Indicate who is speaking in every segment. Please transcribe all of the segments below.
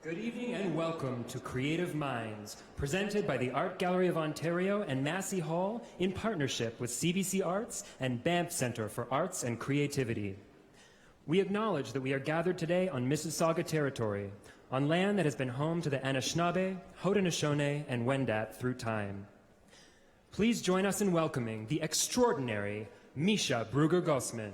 Speaker 1: Good evening and welcome to Creative Minds, presented by the Art Gallery of Ontario and Massey Hall in partnership with CBC Arts and Banff Centre for Arts and Creativity. We acknowledge that we are gathered today on Mississauga territory, on land that has been home to the Anishinaabe, Haudenosaunee, and Wendat through time. Please join us in welcoming the extraordinary Misha Brugger-Gossman.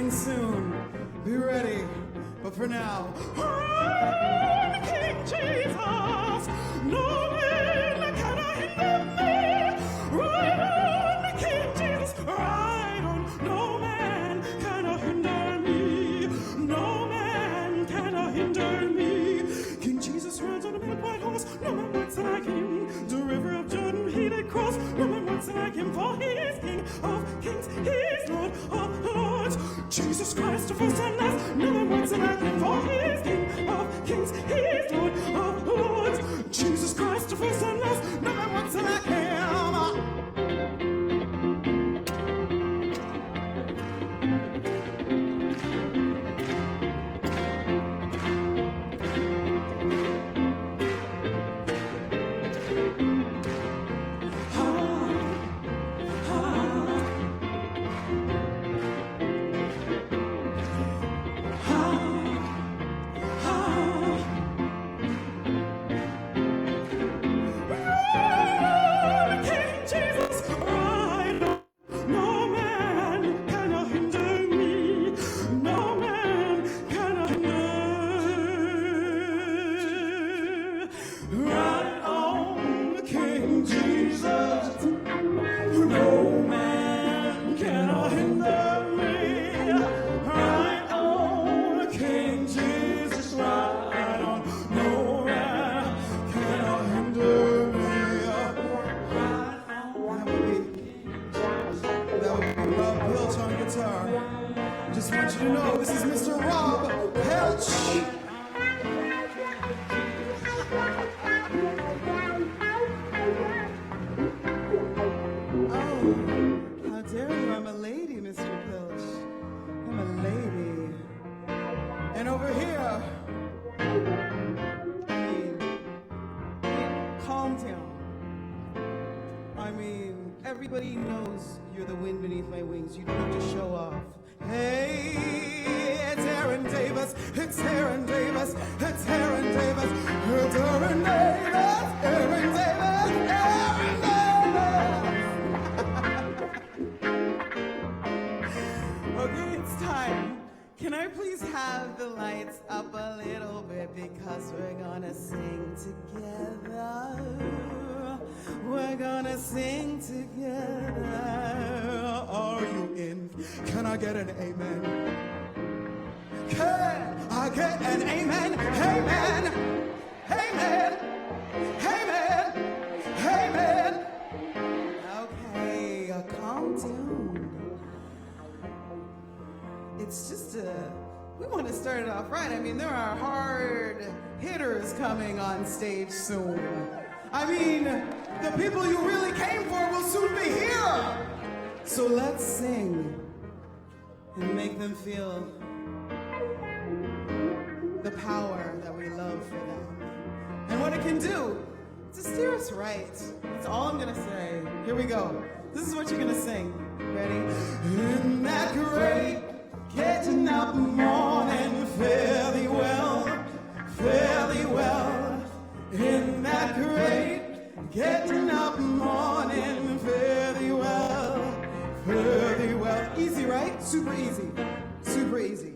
Speaker 2: sing soon. Be ready. But for now, King Jesus, no man can hinder me. Ride on, King Jesus, ride on. No man can hinder me. No man can hinder me. King Jesus rides on a milk white horse. No man wants like him. The river of Jordan he did cross. No man wants like him, for he is King of kings. He is Lord of lords. Jesus Christ, the first and last. No man wants like him, for he is King of kings. He is Lord of lords. Jesus Christ, the first and last. No man wants like him. Everybody knows you're the wind beneath my wings. You don't have to show off. Hey, it's Aaron Davis. It's Aaron Davis. It's Aaron Davis. It's Aaron Davis. Aaron Davis. Aaron Davis. Okay, it's time. Can I please have the lights up a little bit, because we're gonna sing together. We're gonna sing together. Are you in? Can I get an amen? Can I get an amen? Amen. Amen. Amen. Amen. Okay, calm down. It's just we want to start it off right. I mean, there are hard hitters coming on stage soon. I mean, the people you really came for will soon be here. So let's sing and make them feel the power that we love for them. And what it can do to steer us right. That's all I'm gonna say. Here we go. This is what you're gonna sing. Ready? In that great getting up morning, fare thee well, fare thee well. In that great getting up morning, fare thee well, fare thee well. Easy, right? Super easy. Super easy.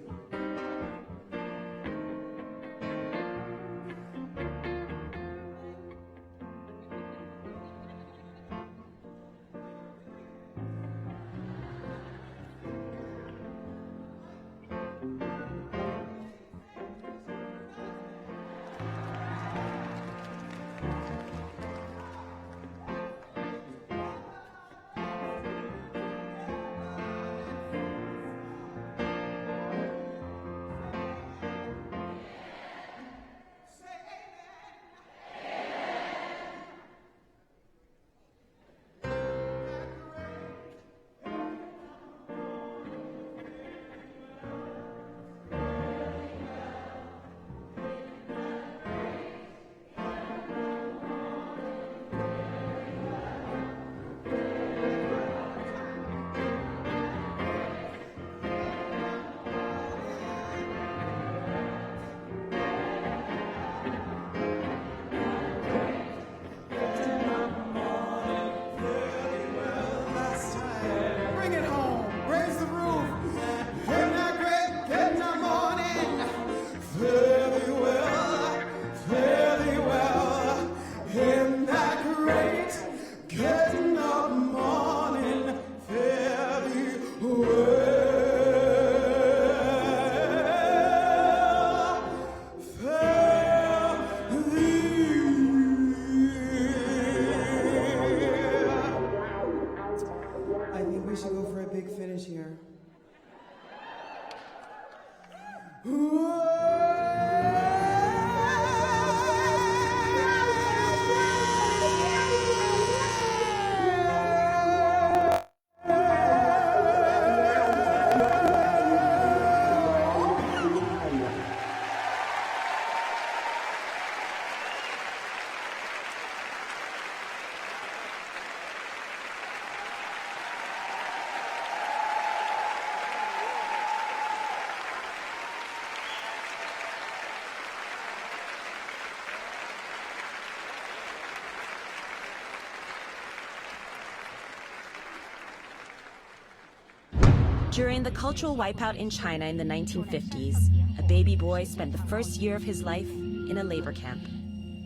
Speaker 3: During the cultural wipeout in China in the 1950s, a baby boy spent the first year of his life in a labor camp.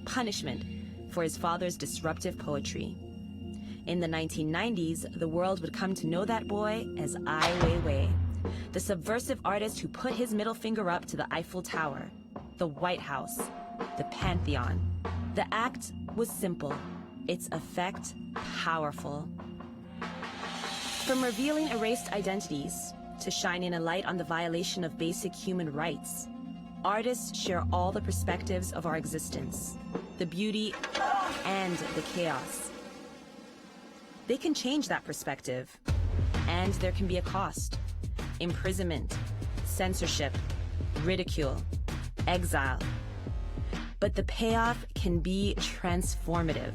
Speaker 3: Punishment for his father's disruptive poetry. In the 1990s, the world would come to know that boy as Ai Weiwei, the subversive artist who put his middle finger up to the Eiffel Tower, the White House, the Pantheon. The act was simple, its effect powerful. From revealing erased identities to shining a light on the violation of basic human rights, artists share all the perspectives of our existence, the beauty and the chaos. They can change that perspective, and there can be a cost: imprisonment, censorship, ridicule, exile. But the payoff can be transformative.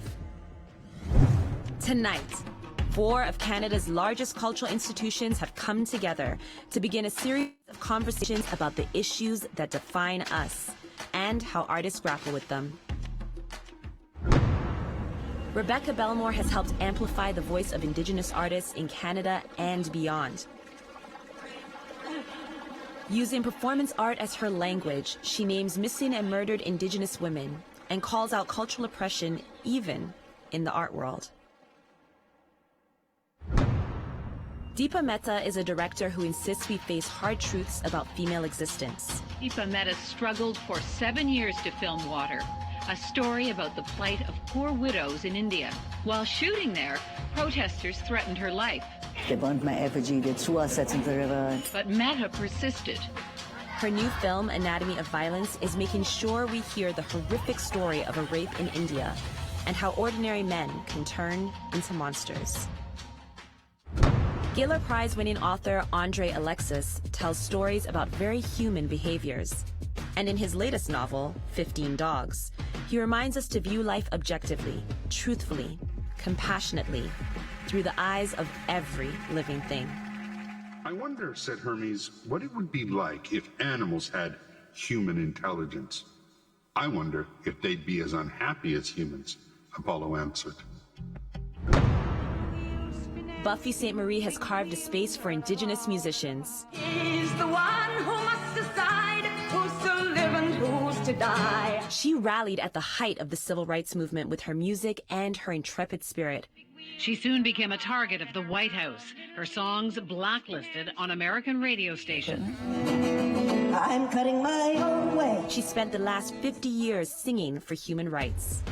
Speaker 3: Tonight, 4 of Canada's largest cultural institutions have come together to begin a series of conversations about the issues that define us and how artists grapple with them. Rebecca Belmore has helped amplify the voice of Indigenous artists in Canada and beyond. Using performance art as her language, she names missing and murdered Indigenous women and calls out cultural oppression even in the art world. Deepa Mehta is a director who insists we face hard truths about female existence.
Speaker 4: Deepa Mehta struggled for 7 years to film Water, a story about the plight of poor widows in India. While shooting there, protesters threatened her life.
Speaker 5: They burned my effigy, they threw assets into the river.
Speaker 4: But Mehta persisted.
Speaker 3: Her new film, Anatomy of Violence, is making sure we hear the horrific story of a rape in India and how ordinary men can turn into monsters. Giller Prize-winning author André Alexis tells stories about very human behaviors. And in his latest novel, 15 Dogs, he reminds us to view life objectively, truthfully, compassionately, through the eyes of every living thing.
Speaker 6: I wonder, said Hermes, what it would be like if animals had human intelligence. I wonder if they'd be as unhappy as humans, Apollo answered.
Speaker 3: Buffy Sainte-Marie has carved a space for Indigenous musicians.
Speaker 7: He's the one who must decide who's to live and who's to die.
Speaker 3: She rallied at the height of the civil rights movement with her music and her intrepid spirit.
Speaker 4: She soon became a target of the White House, her songs blacklisted on American radio stations.
Speaker 7: I'm cutting my own way.
Speaker 3: She spent the last 50 years singing for human rights.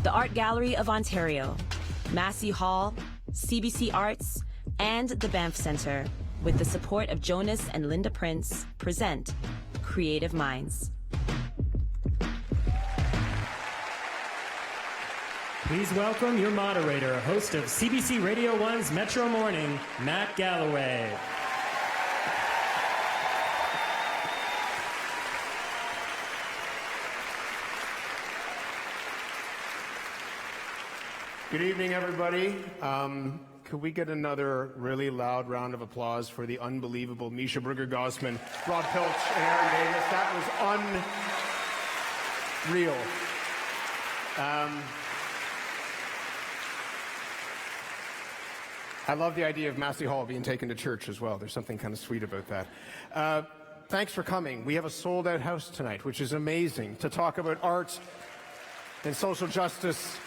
Speaker 3: The Art Gallery of Ontario, Massey Hall, CBC Arts, and the Banff Centre, with the support of Jonas and Linda Prince, present Creative Minds.
Speaker 1: Please welcome your moderator, host of CBC Radio 1's Metro Morning, Matt Galloway.
Speaker 8: Good evening, everybody. Could we get another really loud round of applause for the unbelievable Misha Brugger-Gossman, Rob Pilch, and Aaron Davis? That was unreal. I love the idea of Massey Hall being taken to church as well. There's something kind of sweet about that. Thanks for coming. We have a sold-out house tonight, which is amazing, to talk about art and social justice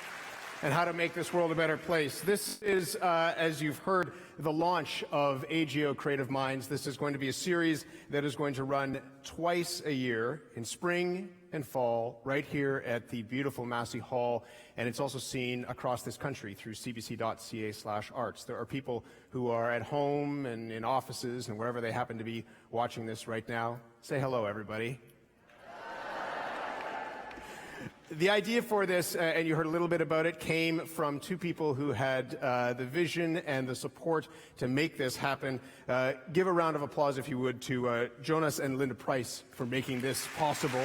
Speaker 8: and how to make this world a better place. This is, as you've heard, the launch of AGO Creative Minds. This is going to be a series that is going to run twice a year, in spring and fall, right here at the beautiful Massey Hall, and it's also seen across this country through cbc.ca/arts. There are people who are at home and in offices and wherever they happen to be watching this right now. Say hello, everybody. The idea for this, and you heard a little bit about it, came from two people who had the vision and the support to make this happen. Give a round of applause, if you would, to Jonas and Linda Price for making this possible.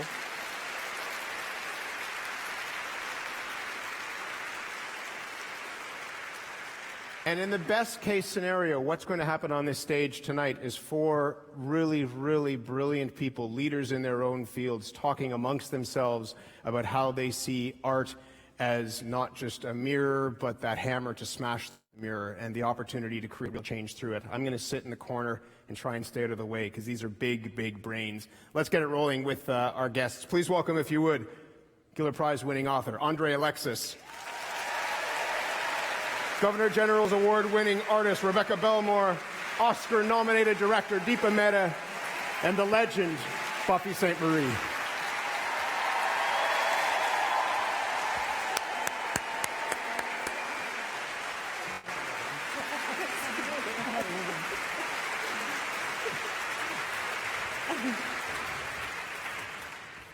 Speaker 8: And in the best case scenario, what's going to happen on this stage tonight is four really, really brilliant people, leaders in their own fields, talking amongst themselves about how they see art as not just a mirror, but that hammer to smash the mirror and the opportunity to create real change through it. I'm going to sit in the corner and try and stay out of the way because these are big, big brains. Let's get it rolling with our guests. Please welcome, if you would, Giller Prize-winning author André Alexis. Governor General's Award-winning artist Rebecca Belmore, Oscar-nominated director Deepa Mehta, and the legend Buffy Sainte-Marie.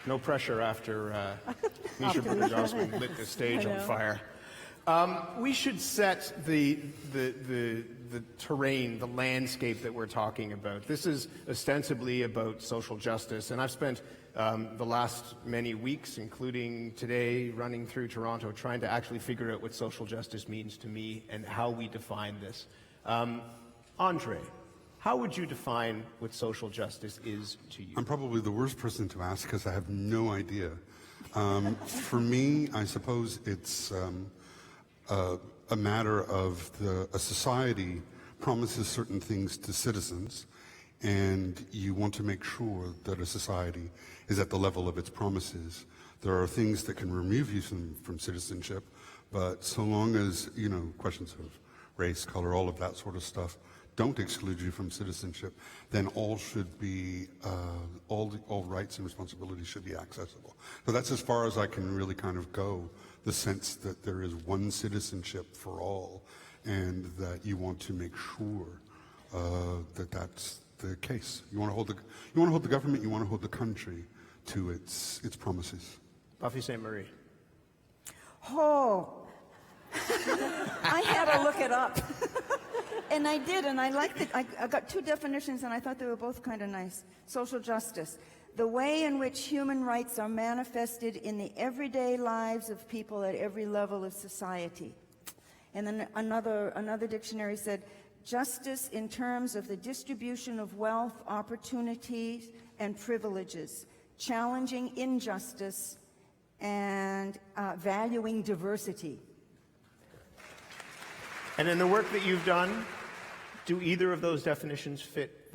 Speaker 8: No pressure after Misha Bruder-Gosman lit the stage on fire. We should set the terrain, the landscape that we're talking about. This is ostensibly about social justice, and I've spent the last many weeks, including today, running through Toronto, trying to actually figure out what social justice means to me and how we define this. André, how would you define what social justice is to you?
Speaker 6: I'm probably the worst person to ask because I have no idea. For me, I suppose it's a matter of a society promises certain things to citizens, and you want to make sure that a society is at the level of its promises. There are things that can remove you from citizenship, but so long as, questions of race, color, all of that sort of stuff don't exclude you from citizenship, then all should be, all rights and responsibilities should be accessible. So that's as far as I can really kind of go, the sense that there is one citizenship for all, and that you want to make sure that that's the case. You want to hold the government, you want to hold the country to its promises.
Speaker 8: Buffy Sainte-Marie.
Speaker 5: Oh, I had to look it up. And I did, and I liked it. I got two definitions, and I thought they were both kind of nice. Social justice, the way in which human rights are manifested in the everyday lives of people at every level of society. And then another dictionary said, justice in terms of the distribution of wealth, opportunities, and privileges, challenging injustice, and valuing diversity.
Speaker 8: And in the work that you've done, do either of those definitions fit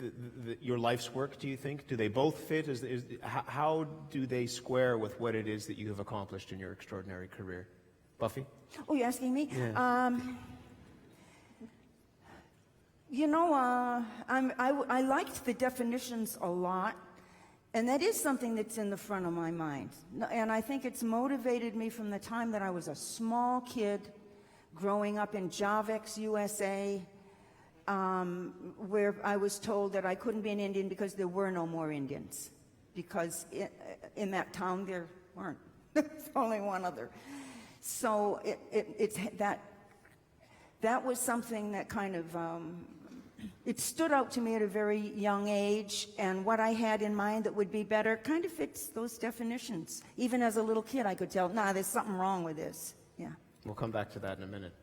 Speaker 8: your life's work, do you think? Do they both fit? How do they square with what it is that you have accomplished in your extraordinary career? Buffy?
Speaker 5: Oh, you're asking me?
Speaker 8: Yeah.
Speaker 5: I liked the definitions a lot, and that is something that's in the front of my mind. And I think it's motivated me from the time that I was a small kid growing up in Javex, USA, where I was told that I couldn't be an Indian because there were no more Indians. Because in that town there weren't. There's only one other. So that was something that kind of, it stood out to me at a very young age, and what I had in mind that would be better kind of fits those definitions. Even as a little kid I could tell, there's something wrong with this. Yeah.
Speaker 8: We'll come back to that in a minute.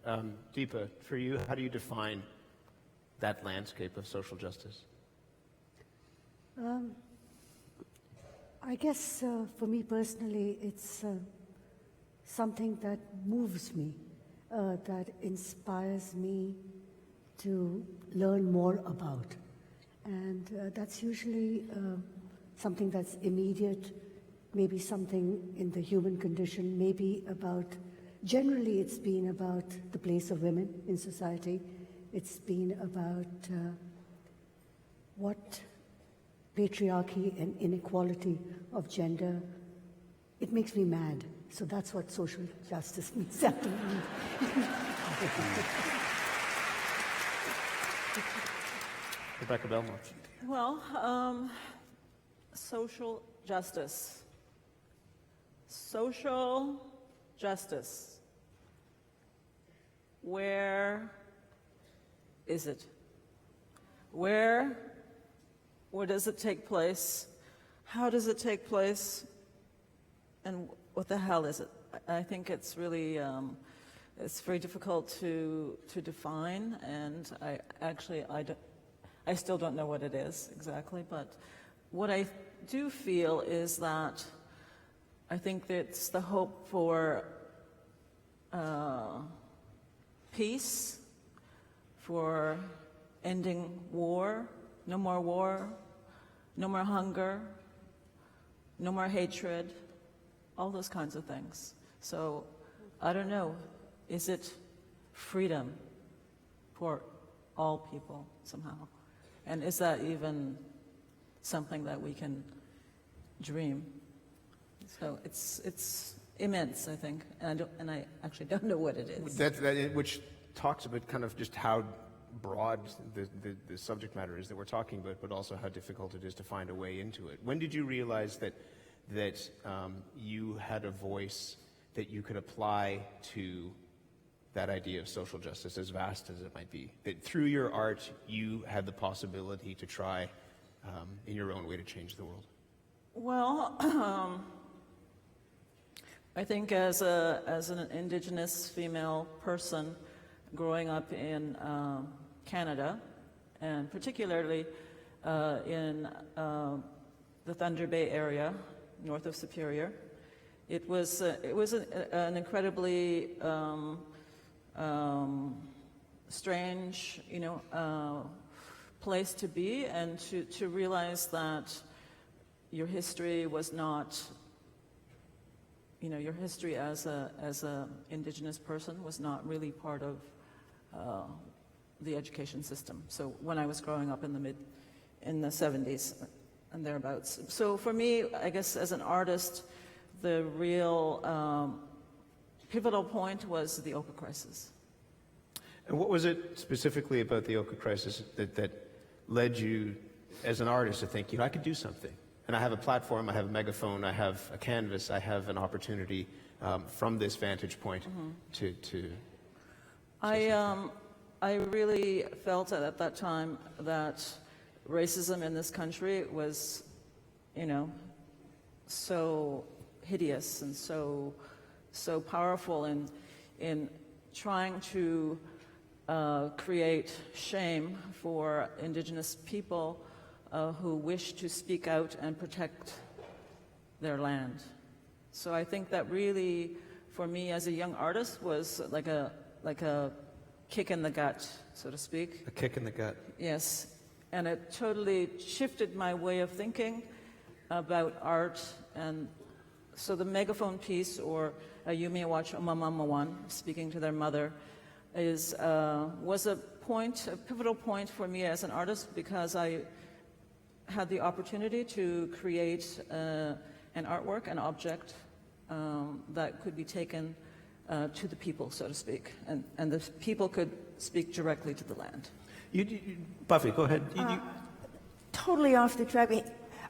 Speaker 8: Deepa, for you, how do you define that landscape of social justice?
Speaker 9: I guess for me personally, it's something that moves me, that inspires me to learn more about. And that's usually something that's immediate, maybe something in the human condition, maybe about generally it's been about the place of women in society. It's been about what patriarchy and inequality of gender, it makes me mad. So that's what social justice means to me.
Speaker 8: Rebecca Belmore.
Speaker 10: Well, social justice. Social justice. Where is it? Where does it take place? How does it take place? And what the hell is it? I think it's really, it's very difficult to define, and I still don't know what it is exactly, but what I do feel is that I think that it's the hope for peace, for ending war, no more hunger, no more hatred, all those kinds of things. So I don't know, is it freedom for all people somehow? And is that even something that we can dream? So it's immense, I think, and I actually don't know what it is.
Speaker 8: Which talks about kind of just how broad the subject matter is that we're talking about, but also how difficult it is to find a way into it. When did you realize that you had a voice that you could apply to that idea of social justice, as vast as it might be? That through your art, you had the possibility to try, in your own way, to change the world?
Speaker 10: Well, I think as an Indigenous female person growing up in Canada, and particularly in the Thunder Bay area, north of Superior, it was an incredibly strange, place to be, and to realize that your history was not, your history as a Indigenous person was not really part of the education system. So when I was growing up in the 70s and thereabouts. So for me, I guess as an artist, the real pivotal point was the Oka crisis.
Speaker 8: And what was it specifically about the Oka crisis that led you as an artist to think, I could do something? And I have a platform, I have a megaphone, I have a canvas, I have an opportunity from this vantage point to
Speaker 10: I really felt at that time that racism in this country was, so hideous and so powerful in trying to create shame for Indigenous people who wish to speak out and protect their land. So I think that really, for me as a young artist, was like a kick in the gut, so to speak.
Speaker 8: A kick in the gut.
Speaker 10: Yes, and it totally shifted my way of thinking about art. And so the megaphone piece, or Yumi Watch Omamamawan, speaking to their mother, was a pivotal point for me as an artist, because I had the opportunity to create an artwork, an object that could be taken to the people, so to speak, and the people could speak directly to the land.
Speaker 8: Buffy, go ahead.
Speaker 5: Totally off the track.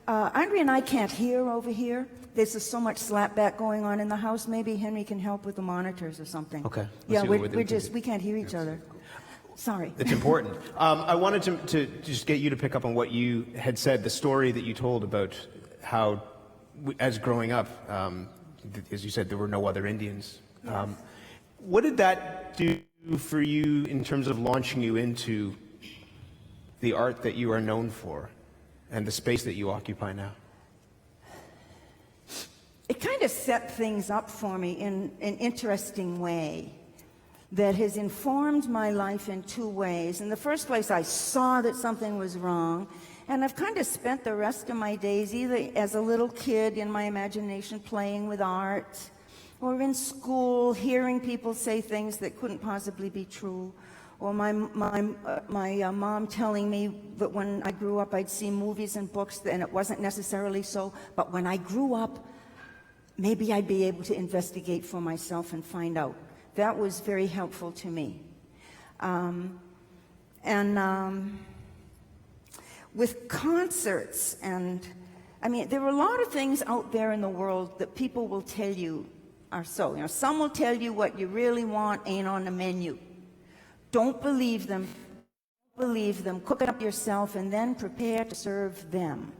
Speaker 5: André and I can't hear over here. There's just so much slapback going on in the house. Maybe Henry can help with the monitors or something.
Speaker 8: Okay.
Speaker 5: Yeah, we can't hear each other. Sorry.
Speaker 8: It's important. I wanted to just get you to pick up on what you had said, the story that you told about how, as growing up, as you said, there were no other Indians.
Speaker 5: Yes.
Speaker 8: What did that do for you in terms of launching you into the art that you are known for and the space that you occupy now?
Speaker 5: It kind of set things up for me in an interesting way that has informed my life in two ways. In the first place, I saw that something was wrong, and I've kind of spent the rest of my days either as a little kid in my imagination playing with art, or in school, hearing people say things that couldn't possibly be true, or my mom telling me that when I grew up I'd see movies and books and it wasn't necessarily so, but when I grew up, maybe I'd be able to investigate for myself and find out. That was very helpful to me. With concerts, and I mean, there are a lot of things out there in the world that people will tell you are so. You know, some will tell you what you really want ain't on the menu. Don't believe them. Don't believe them. Cook it up yourself and then prepare to serve them.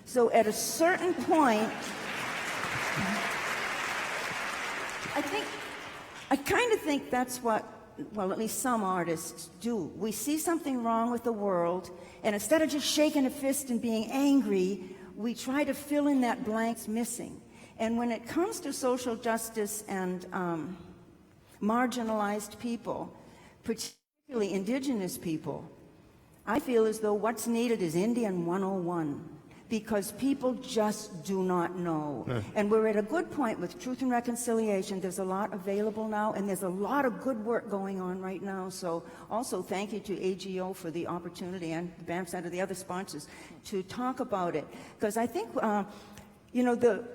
Speaker 5: So at a certain point, I kind of think that's what, well, at least some artists do. We see something wrong with the world, and instead of just shaking a fist and being angry, we try to fill in that blanks missing. And when it comes to social justice and marginalized people, particularly indigenous people, I feel as though what's needed is Indian 101, because people just do not know. And we're at a good point with Truth and Reconciliation. There's a lot available now, and there's a lot of good work going on right now. So also thank you to AGO for the opportunity, and the Banff Center, the other sponsors, to talk about it. Because I think, you know, the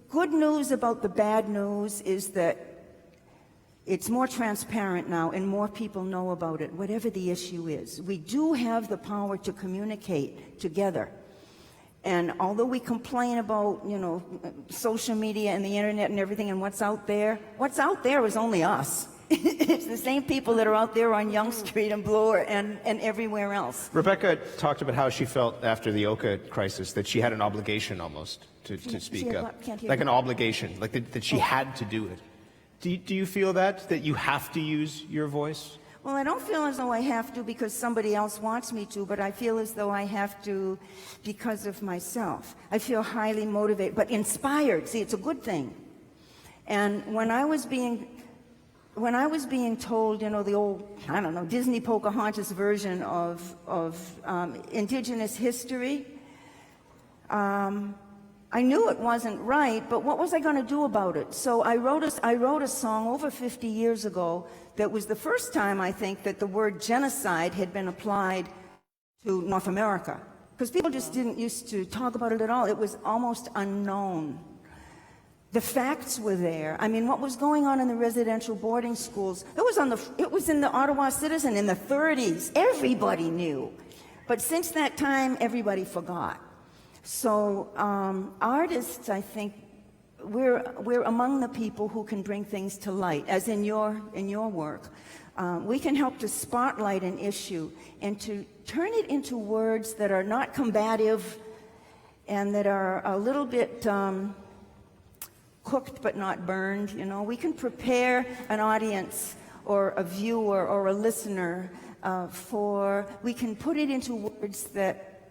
Speaker 5: good news about the bad news is that it's more transparent now and more people know about it, whatever the issue is. We do have the power to communicate together. And although we complain about, you know, social media and the internet and everything and what's out there is only us. It's the same people that are out there on Yonge Street and Bloor and everywhere else.
Speaker 8: Rebecca talked about how she felt after the Oka crisis, that she had an obligation almost to speak up. Like an obligation, like that she had to do it. Do you feel that you have to use your voice?
Speaker 5: Well, I don't feel as though I have to because somebody else wants me to, but I feel as though I have to because of myself. I feel highly motivated, but inspired. See, it's a good thing. And when I was being told, you know, the old, I don't know, Disney Pocahontas version of Indigenous history, I knew it wasn't right, but what was I going to do about it? So I wrote a song over 50 years ago that was the first time, I think, that the word genocide had been applied to North America. Because people just didn't used to talk about it at all. It was almost unknown. The facts were there. I mean, what was going on in the residential boarding schools, it was in the Ottawa Citizen in the 30s. Everybody knew. But since that time, everybody forgot. So artists, I think, we're among the people who can bring things to light, as in your work. We can help to spotlight an issue and to turn it into words that are not combative and that are a little bit cooked but not burned. You know, we can prepare an audience or a viewer or a listener we can put it into words that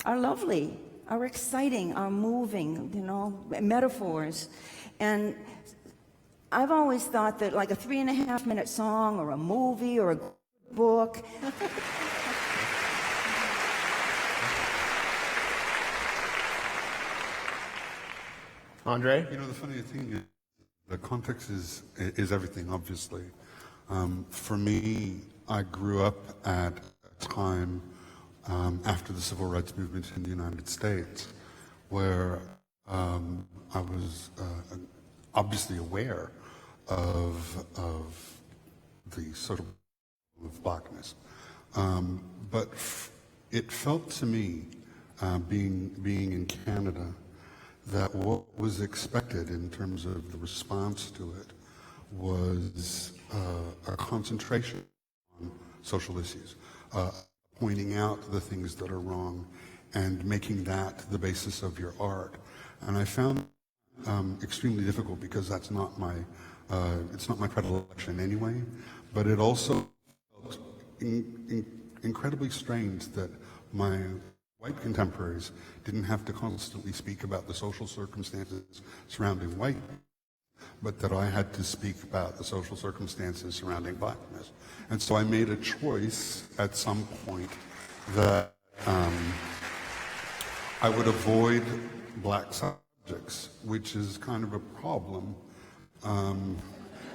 Speaker 5: are lovely, are exciting, are moving, you know, metaphors. And I've always thought that like a 3.5-minute song or a movie or a book.
Speaker 8: Andre?
Speaker 6: You know, the funny thing is, the context is everything, obviously. For me, I grew up at a time after the civil rights movement in the United States, where I was obviously aware of the sort of blackness, but it felt to me, being in Canada, that what was expected in terms of the response to it was a concentration on social issues. Pointing out the things that are wrong and making that the basis of your art. And I found extremely difficult because that's not my, it's not my predilection anyway, but it also felt incredibly strange that my white contemporaries didn't have to constantly speak about the social circumstances surrounding white, but that I had to speak about the social circumstances surrounding blackness. And so I made a choice at some point that I would avoid black subjects subjects, which is kind of a problem,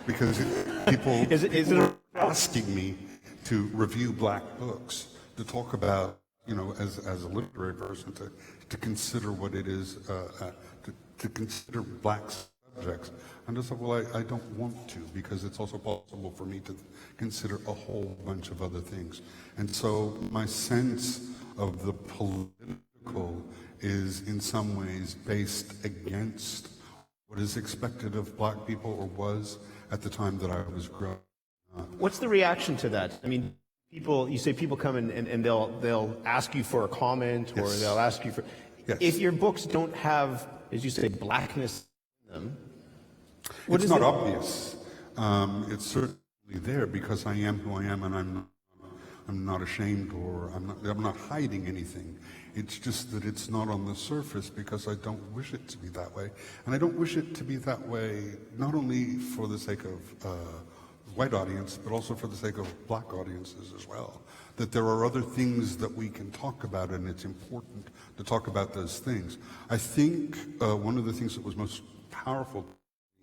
Speaker 6: because people are asking me to review black books, to talk about, you know, as a literary person, to consider what it is, to consider black subjects. And I said, well, I don't want to, because it's also possible for me to consider a whole bunch of other things. And so my sense of the political is in some ways based against what is expected of black people, or was at the time that I was growing up.
Speaker 8: What's the reaction to that? I mean, you say people come and they'll ask you for a comment, or
Speaker 6: Yes.
Speaker 8: they'll ask you for...
Speaker 6: Yes.
Speaker 8: If your books don't have, as you say, blackness in them,
Speaker 6: It's not obvious. It's certainly there because I am who I am, and I'm not ashamed, or I'm not hiding anything. It's just that it's not on the surface because I don't wish it to be that way. And I don't wish it to be that way not only for the sake of white audience, but also for the sake of black audiences as well. That there are other things that we can talk about, and it's important to talk about those things. I think one of the things that was most powerful to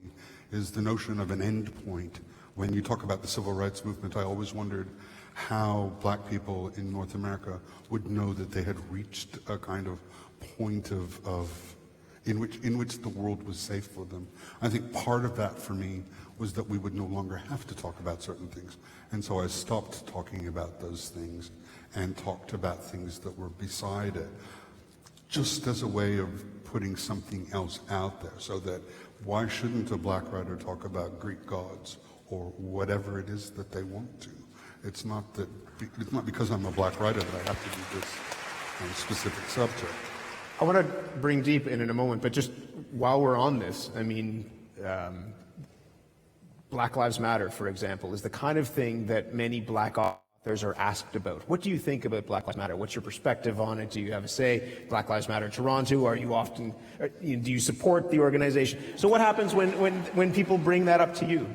Speaker 6: me is the notion of an end point. When you talk about the civil rights movement, I always wondered how black people in North America would know that they had reached a kind of point in which the world was safe for them. I think part of that for me was that we would no longer have to talk about certain things. And so I stopped talking about those things and talked about things that were beside it, just as a way of putting something else out there, so that why shouldn't a black writer talk about Greek gods or whatever it is that they want to? It's not because I'm a black writer that I have to do this specific subject.
Speaker 8: I want to bring Deepa in a moment, but just while we're on this, I mean, Black Lives Matter, for example, is the kind of thing that many black authors are asked about. What do you think about Black Lives Matter? What's your perspective on it? Do you have a say? Black Lives Matter in Toronto? Are you often? Do you support the organization? So what happens when people bring that up to you?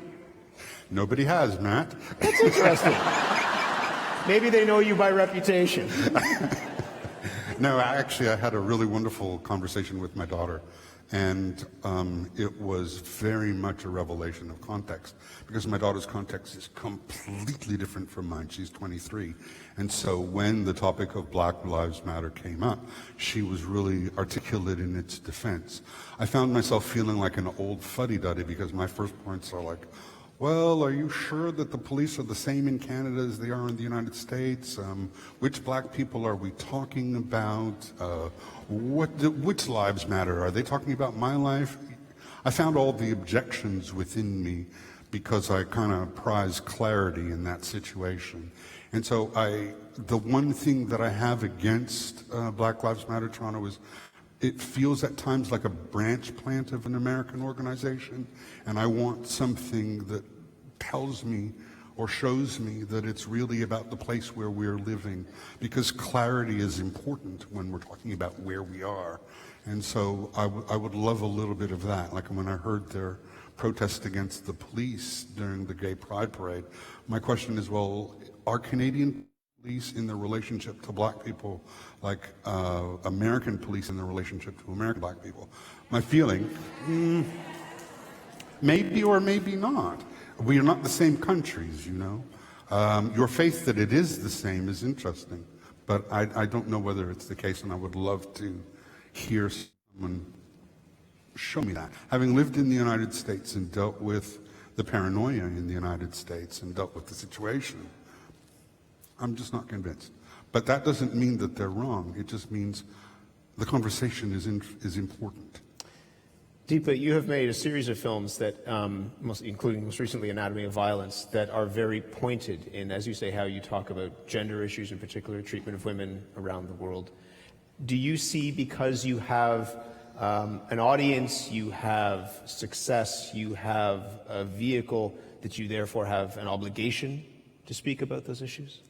Speaker 6: Nobody has, Matt.
Speaker 8: That's interesting. Maybe they know you by reputation.
Speaker 6: No, actually, I had a really wonderful conversation with my daughter, and it was very much a revelation of context, because my daughter's context is completely different from mine. She's 23, and so when the topic of Black Lives Matter came up, she was really articulate in its defense. I found myself feeling like an old fuddy-duddy, because my first points are like, well, are you sure that the police are the same in Canada as they are in the United States? Which black people are we talking about? Which lives matter? Are they talking about my life? I found all the objections within me because I kind of prize clarity in that situation. And so the one thing that I have against Black Lives Matter Toronto is it feels at times like a branch plant of an American organization, and I want something that tells me or shows me that it's really about the place where we're living, because clarity is important when we're talking about where we are. And so I would love a little bit of that. Like when I heard their protest against the police during the Gay Pride Parade, my question is, well, are Canadian police in their relationship to black people like American police in their relationship to American black people? My feeling, maybe or maybe not. We are not the same countries, you know. Your faith that it is the same is interesting, but I don't know whether it's the case, and I would love to hear someone show me that. Having lived in the United States and dealt with the paranoia in the United States and dealt with the situation, I'm just not convinced. But that doesn't mean that they're wrong. It just means the conversation is important.
Speaker 8: Deepa, you have made a series of films that, including most recently Anatomy of Violence, that are very pointed in, as you say, how you talk about gender issues, in particular treatment of women around the world. Do you see, because you have an audience, you have success, you have a vehicle, that you therefore have an obligation to speak about those issues?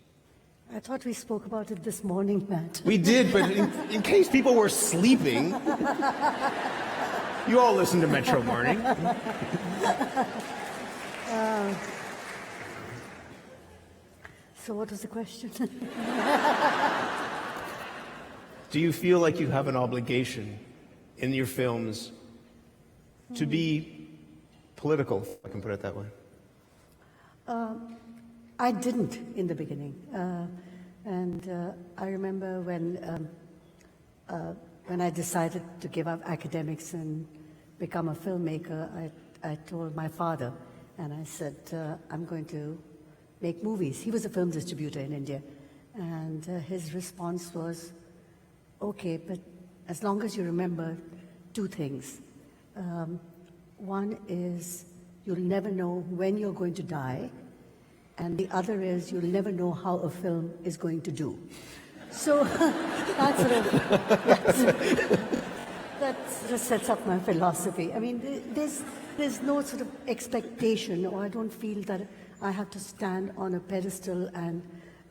Speaker 9: I thought we spoke about it this morning, Matt.
Speaker 8: We did, but in case people were sleeping, you all listen to Metro Morning.
Speaker 9: So what was the question?
Speaker 8: Do you feel like you have an obligation in your films to be political, if I can put it that way?
Speaker 9: I didn't in the beginning. I remember when I decided to give up academics and become a filmmaker, I told my father, and I said, I'm going to make movies. He was a film distributor in India. And his response was, okay, but as long as you remember two things. One is you'll never know when you're going to die, and the other is you'll never know how a film is going to do. So that sort of sets up my philosophy. I mean, there's no sort of expectation, or I don't feel that I have to stand on a pedestal and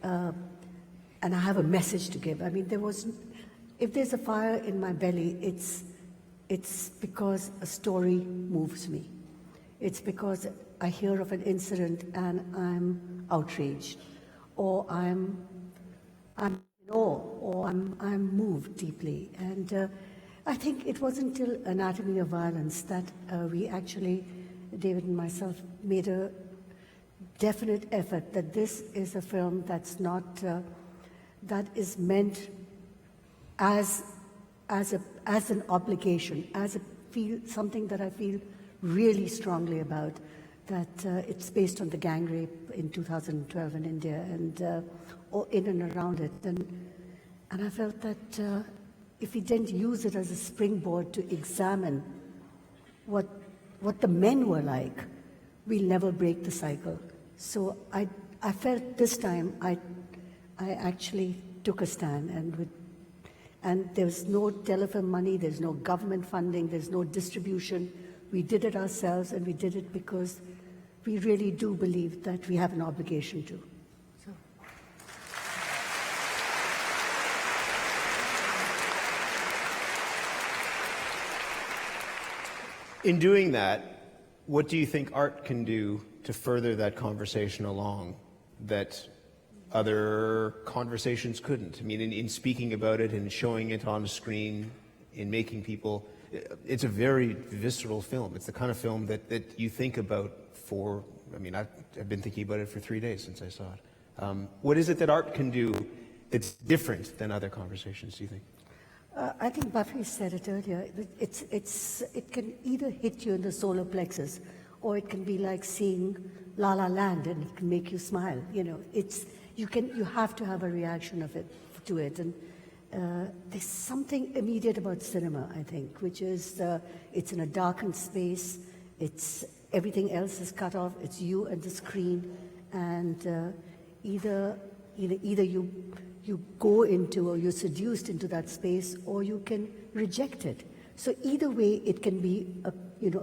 Speaker 9: I have a message to give. I mean, if there's a fire in my belly, it's because a story moves me. It's because I hear of an incident and I'm outraged, or I'm in awe, or I'm moved deeply. And I think it wasn't until Anatomy of Violence that we actually, David and myself, made a definite effort that this is a film that's not, that is meant as an obligation, something that I feel really strongly about, that it's based on the gang rape in 2012 in India and or in and around it. And I felt that if we didn't use it as a springboard to examine what the men were like, we'll never break the cycle. So I felt this time I actually took a stand, and there's no telefilm money, there's no government funding, there's no distribution. We did it ourselves, and we did it because we really do believe that we have an obligation to. So.
Speaker 8: In doing that, what do you think art can do to further that conversation along that other conversations couldn't? I mean, in speaking about it and showing it on a screen, in making people, it's a very visceral film. It's the kind of film that you think about for, I mean, I've been thinking about it for 3 days since I saw it. What is it that art can do that's different than other conversations, do you think?
Speaker 9: I think Buffy said it earlier. It can either hit you in the solar plexus, or it can be like seeing La La Land, and it can make you smile. You know, you have to have a reaction to it, and there's something immediate about cinema, I think, which is it's in a darkened space. Everything else is cut off. It's you and the screen, and either you go into, or you're seduced into that space, or you can reject it. So either way, it can be a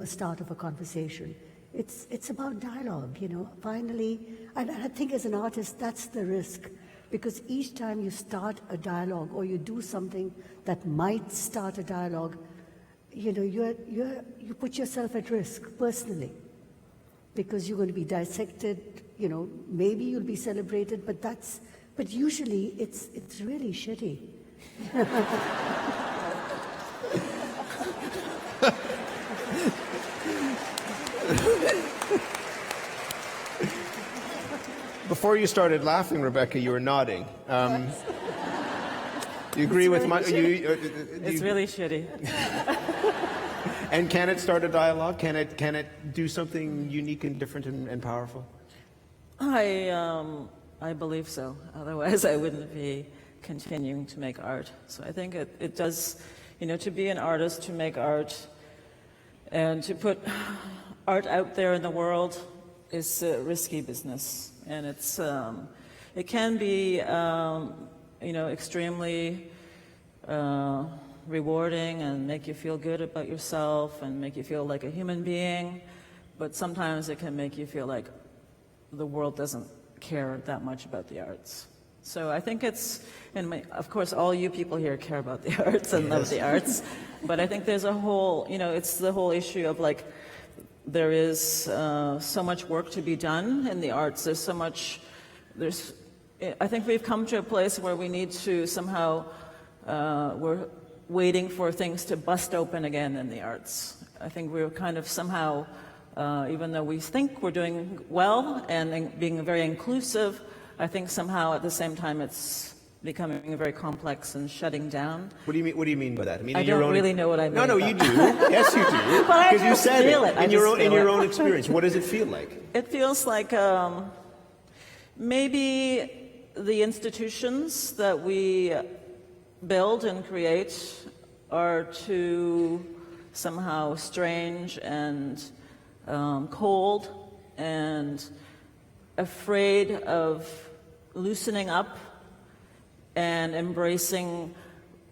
Speaker 9: start of a conversation. It's about dialogue, finally. And I think as an artist, that's the risk, because each time you start a dialogue or you do something that might start a dialogue, you put yourself at risk personally, because you're going to be dissected, maybe you'll be celebrated, but usually it's really shitty.
Speaker 8: Before you started laughing, Rebecca, you were nodding. You agree with my...
Speaker 10: It's really shitty.
Speaker 8: And can it start a dialogue? Can it do something unique and different and powerful?
Speaker 10: I believe so. Otherwise, I wouldn't be continuing to make art. So I think it does, to be an artist, to make art, and to put art out there in the world is a risky business. And it can be, extremely rewarding and make you feel good about yourself and make you feel like a human being. But sometimes it can make you feel like the world doesn't care that much about the arts. So I think of course all you people here care about the arts and love the arts, but I think there's a whole, it's the whole issue of like, there is so much work to be done in the arts. I think we've come to a place where we need to somehow, waiting for things to bust open again in the arts. I think we're kind of somehow, even though we think we're doing well and being very inclusive, I think somehow at the same time it's becoming very complex and shutting down.
Speaker 8: What do you mean by that? I mean,
Speaker 10: I don't really know what I mean.
Speaker 8: No, you do. Yes, you do.
Speaker 10: Because
Speaker 8: you said it. In your own
Speaker 10: it.
Speaker 8: experience. What does it feel like?
Speaker 10: It feels like maybe the institutions that we build and create are too somehow strange and cold and afraid of loosening up and embracing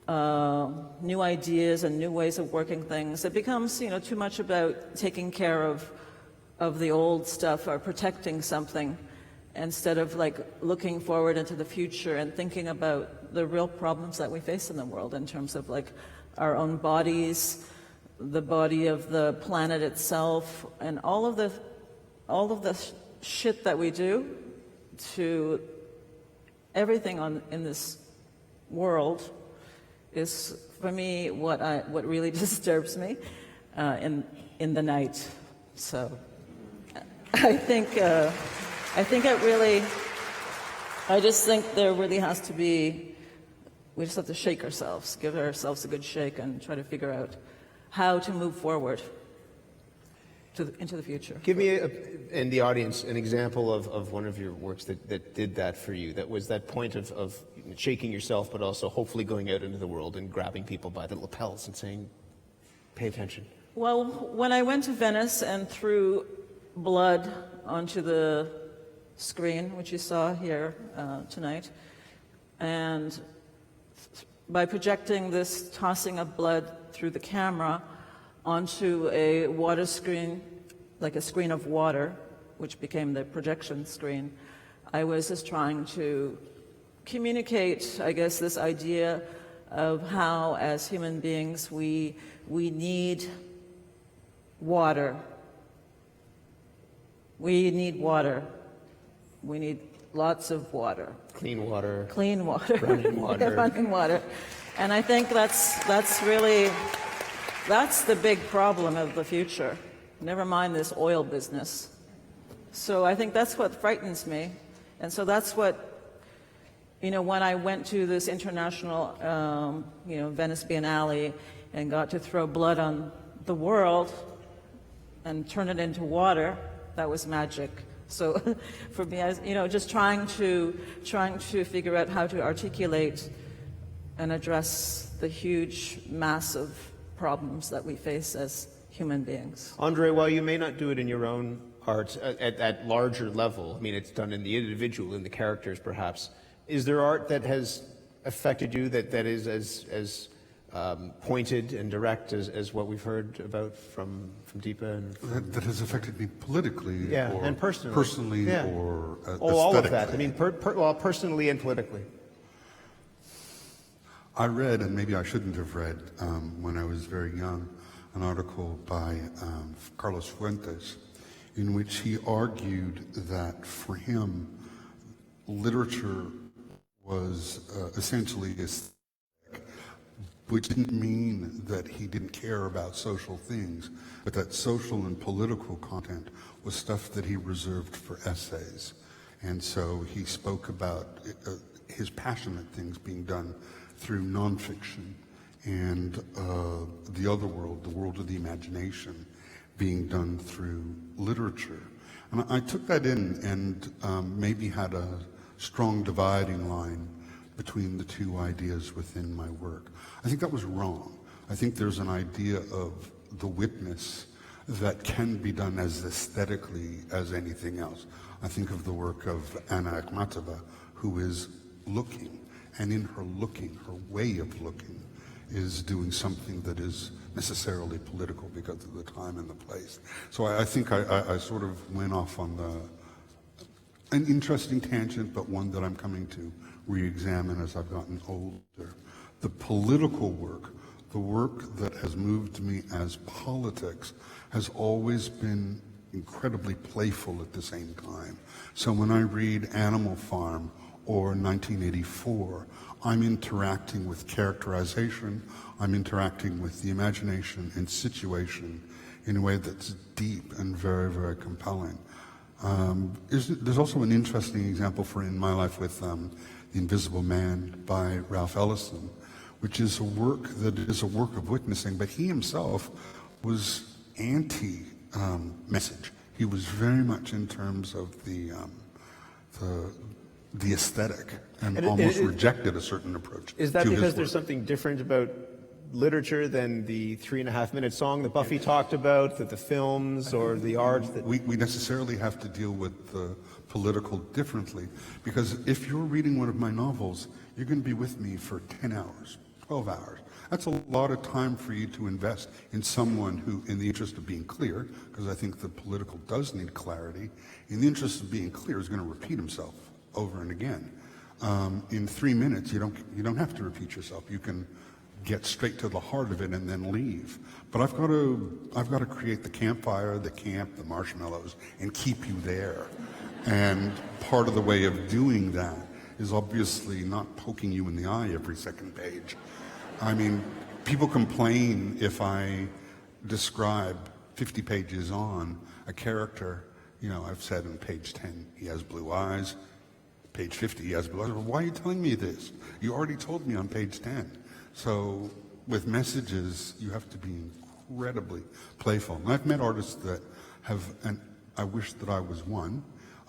Speaker 10: new ideas and new ways of working things. It becomes, too much about taking care of the old stuff or protecting something instead of looking forward into the future and thinking about the real problems that we face in the world in terms of our own bodies, the body of the planet itself, and all of the shit that we do to everything in this world is, for me, what really disturbs me in the night. So I just think there really has to be, we just have to shake ourselves, give ourselves a good shake and try to figure out how to move forward into the future.
Speaker 8: Give me, in the audience, an example of one of your works that did that for you, that was that point of shaking yourself, but also hopefully going out into the world and grabbing people by the lapels and saying, pay attention.
Speaker 10: Well, when I went to Venice and threw blood onto the screen, which you saw here tonight, and by projecting this tossing of blood through the camera onto a water screen, like a screen of water, which became the projection screen, I was just trying to communicate, I guess, this idea of how, as human beings, we need water. We need water. We need lots of water.
Speaker 8: Clean water.
Speaker 10: Clean water.
Speaker 8: Running water.
Speaker 10: Running water. And I think that's really the big problem of the future. Never mind this oil business. So I think that's what frightens me. And so that's what, when I went to this international, Venice Biennale and got to throw blood on the world and turn it into water, that was magic. So for me, just trying to figure out how to articulate and address the huge, massive problems that we face as human beings.
Speaker 8: André, while you may not do it in your own art at that larger level, I mean, it's done in the individual, in the characters perhaps, is there art that has affected you that is as pointed and direct as what we've heard about from Deepa?
Speaker 6: That has affected me politically, or
Speaker 8: and personally,
Speaker 6: or
Speaker 8: all of that. I mean, personally and politically.
Speaker 6: I read, and maybe I shouldn't have read, when I was very young, an article by Carlos Fuentes, in which he argued that for him, literature was essentially aesthetic, which didn't mean that he didn't care about social things, but that social and political content was stuff that he reserved for essays. And so he spoke about his passionate things being done through nonfiction, and the other world, the world of the imagination, being done through literature. And I took that in and maybe had a strong dividing line between the two ideas within my work. I think that was wrong. I think there's an idea of the witness that can be done as aesthetically as anything else. I think of the work of Anna Akhmatova, who is looking, and in her looking, her way of looking, is doing something that is necessarily political because of the time and the place. So I think I sort of went off on an interesting tangent, but one that I'm coming to re-examine as I've gotten older. The political work, the work that has moved me as politics, has always been incredibly playful at the same time. So when I read Animal Farm or 1984. I'm interacting with characterization, I'm interacting with the imagination and situation in a way that's deep and very, very compelling. There's also an interesting example in my life with The Invisible Man by Ralph Ellison, which is a work that is a work of witnessing, but he himself was anti-message. He was very much in terms of the aesthetic and almost rejected a certain approach.
Speaker 8: Is that because there's something different about literature than the 3.5-minute song that Buffy talked about, that the films or the art? That...
Speaker 6: We necessarily have to deal with the political differently, because if you're reading one of my novels, you're going to be with me for 10 hours, 12 hours. That's a lot of time for you to invest in someone who, in the interest of being clear, because I think the political does need clarity, in the interest of being clear, is going to repeat himself over and again. In 3 minutes, you don't have to repeat yourself. You can get straight to the heart of it and then leave. But I've got to create the campfire, the camp, the marshmallows, and keep you there. And part of the way of doing that is obviously not poking you in the eye every second page. I mean, people complain if I describe 50 pages on a character. You know, I've said in page 10, he has blue eyes. Page 50, he has blue eyes. Well, why are you telling me this? You already told me on page 10. So with messages, you have to be incredibly playful. And I've met artists that have, and I wish that I was one,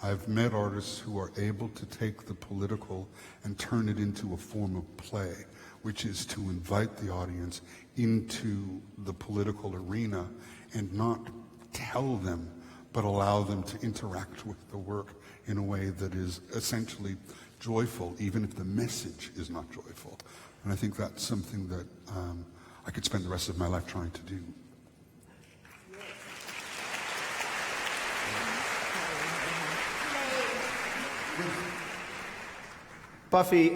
Speaker 6: I've met artists who are able to take the political and turn it into a form of play, which is to invite the audience into the political arena and not tell them, but allow them to interact with the work in a way that is essentially joyful, even if the message is not joyful. And I think that's something that I could spend the rest of my life trying to do.
Speaker 8: Buffy,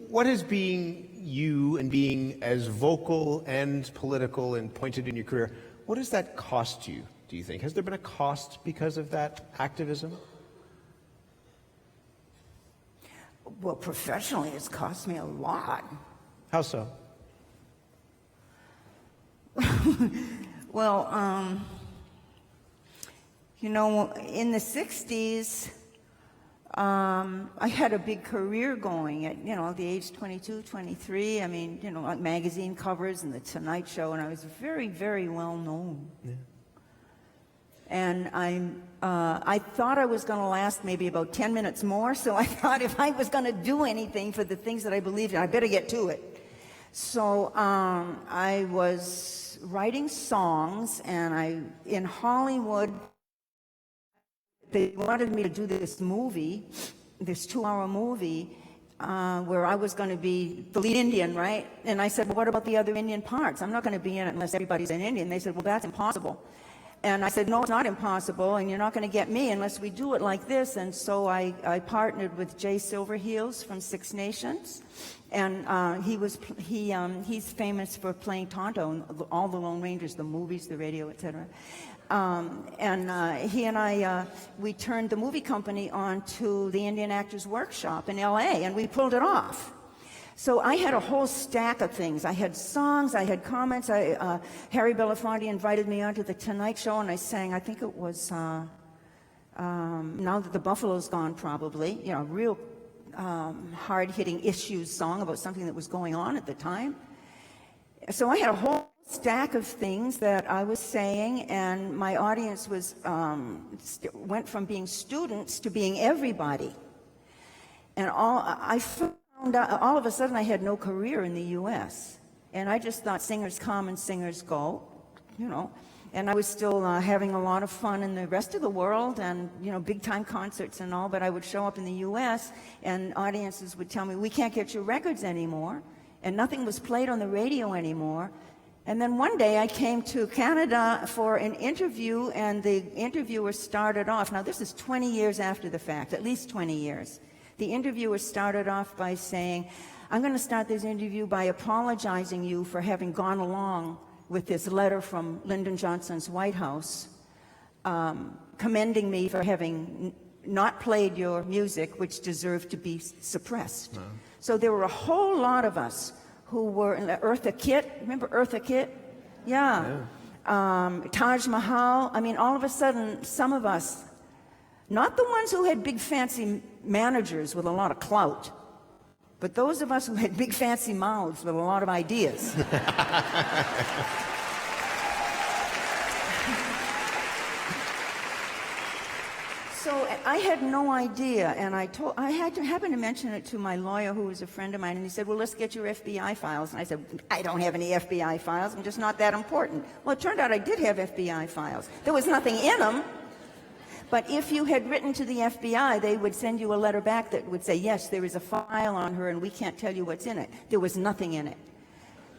Speaker 8: what is being you and being as vocal and political and pointed in your career, what does that cost you, do you think? Has there been a cost because of that activism?
Speaker 5: Well, professionally, it's cost me a lot.
Speaker 8: How so?
Speaker 5: Well, you know, in the 60s, I had a big career going at, you know, the age 22, 23. I mean, you know, like magazine covers and The Tonight Show, and I was very, very well known. Yeah. And I thought I was going to last maybe about 10 minutes more, so I thought if I was going to do anything for the things that I believed in, I better get to it. So I was writing songs, and in Hollywood, they wanted me to do this movie, this 2-hour movie, where I was going to be the lead Indian, right? And I said, well, what about the other Indian parts? I'm not going to be in it unless everybody's an Indian. They said, well, that's impossible. And I said, no, it's not impossible, and you're not going to get me unless we do it like this. And so I partnered with Jay Silverheels from Six Nations, and he's famous for playing Tonto, all the Lone Rangers, the movies, the radio, etc. He and I, we turned the movie company onto the Indian Actors Workshop in LA, and we pulled it off. So I had a whole stack of things. I had songs, I had comments. Harry Belafonte invited me onto The Tonight Show, and I sang, I think it was Now That the Buffalo's Gone, probably, you know, real hard-hitting issues song about something that was going on at the time. So I had a whole stack of things that I was saying, and my audience was went from being students to being everybody. And all of a sudden I had no career in the U.S. And I just thought singers come and singers go, you know. And I was still having a lot of fun in the rest of the world and, you know, big-time concerts and all, but I would show up in the U.S. and audiences would tell me, we can't get your records anymore, and nothing was played on the radio anymore. And then one day I came to Canada for an interview, and the interviewer started off, now this is 20 years after the fact, at least 20 years. The interviewer started off by saying, I'm going to start this interview by apologizing you for having gone along with this letter from Lyndon Johnson's White House, commending me for having not played your music, which deserved to be suppressed. So there were a whole lot of us who were in Eartha Kitt. Remember Eartha Kitt? Yeah. Taj Mahal. I mean, all of a sudden, some of us, not the ones who had big fancy managers with a lot of clout, but those of us who had big fancy mouths with a lot of ideas. So I had no idea, and I happened to mention it to my lawyer, who was a friend of mine, and he said, well, let's get your FBI files. And I said, I don't have any FBI files. I'm just not that important. Well, it turned out I did have FBI files. There was nothing in them, but if you had written to the FBI, they would send you a letter back that would say, yes, there is a file on her, and we can't tell you what's in it. There was nothing in it.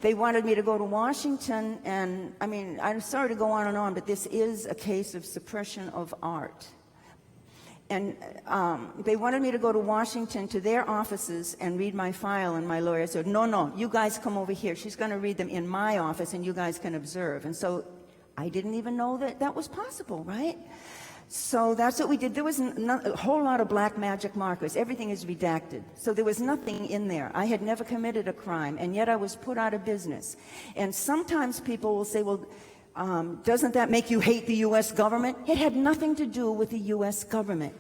Speaker 5: They wanted me to go to Washington, and, I mean, I'm sorry to go on and on, but this is a case of suppression of art. And they wanted me to go to Washington to their offices and read my file, and my lawyer said, no, you guys come over here. She's going to read them in my office, and you guys can observe. And so I didn't even know that that was possible, right? So that's what we did. There was a whole lot of black magic markers. Everything is redacted. So there was nothing in there. I had never committed a crime, and yet I was put out of business. And sometimes people will say, well, doesn't that make you hate the U.S. government? It had nothing to do with the U.S. government.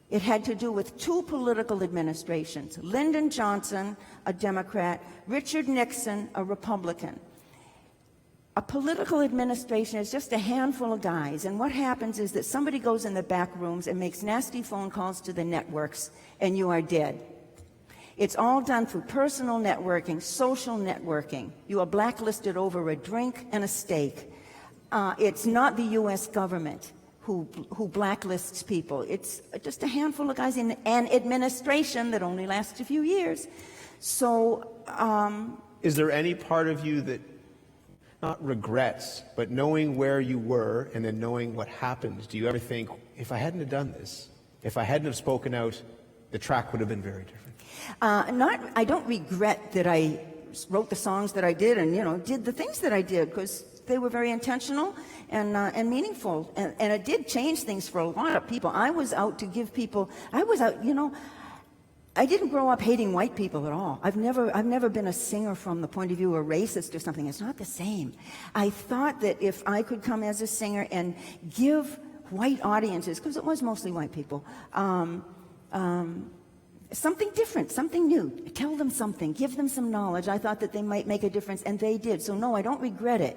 Speaker 5: It had to do with two political administrations, Lyndon Johnson, a Democrat, Richard Nixon, a Republican. A political administration is just a handful of guys, and what happens is that somebody goes in the back rooms and makes nasty phone calls to the networks, and you are dead. It's all done through personal networking, social networking. You are blacklisted over a drink and a steak. It's not the U.S. government who blacklists people. It's just a handful of guys in an administration that only lasts a few years. So,
Speaker 8: is there any part of you that, not regrets, but knowing where you were and then knowing what happened, do you ever think, if I hadn't have done this, if I hadn't have spoken out, the track would have been very different?
Speaker 5: I don't regret that I wrote the songs that I did and, did the things that I did, because they were very intentional and meaningful. And it did change things for a lot of people. I was out to give people, I didn't grow up hating white people at all. I've never been a singer from the point of view of racist or something. It's not the same. I thought that if I could come as a singer and give white audiences, because it was mostly white people, something different, something new, tell them something, give them some knowledge. I thought that they might make a difference, and they did. So no, I don't regret it.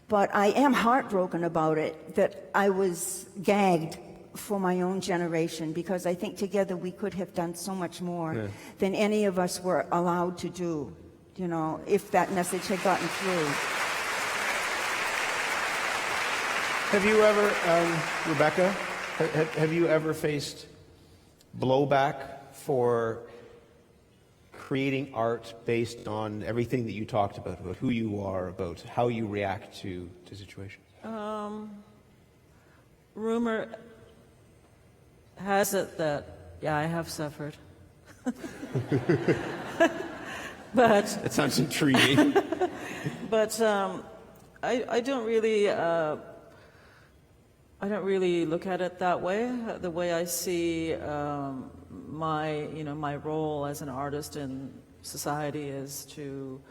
Speaker 5: But I am heartbroken about it, that I was gagged for my own generation, because I think together we could have done so much more than any of us were allowed to do, if that message had gotten through.
Speaker 8: Have you ever, Rebecca, have you ever faced blowback for creating art based on everything that you talked about who you are, about how you react to situations?
Speaker 10: Rumor has it that, I have suffered. But
Speaker 8: that sounds intriguing.
Speaker 10: But I don't really look at it that way. The way I see my role as an artist in society is to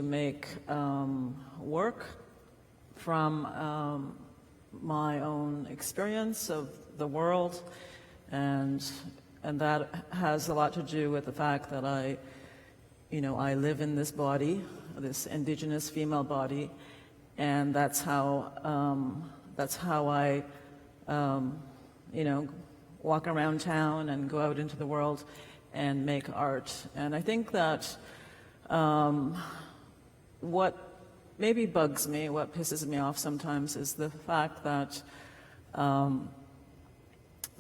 Speaker 10: make work from my own experience of the world, and that has a lot to do with the fact that I live in this body, this indigenous female body, and that's how I walk around town and go out into the world and make art. And I think that what maybe bugs me, what pisses me off sometimes, is the fact that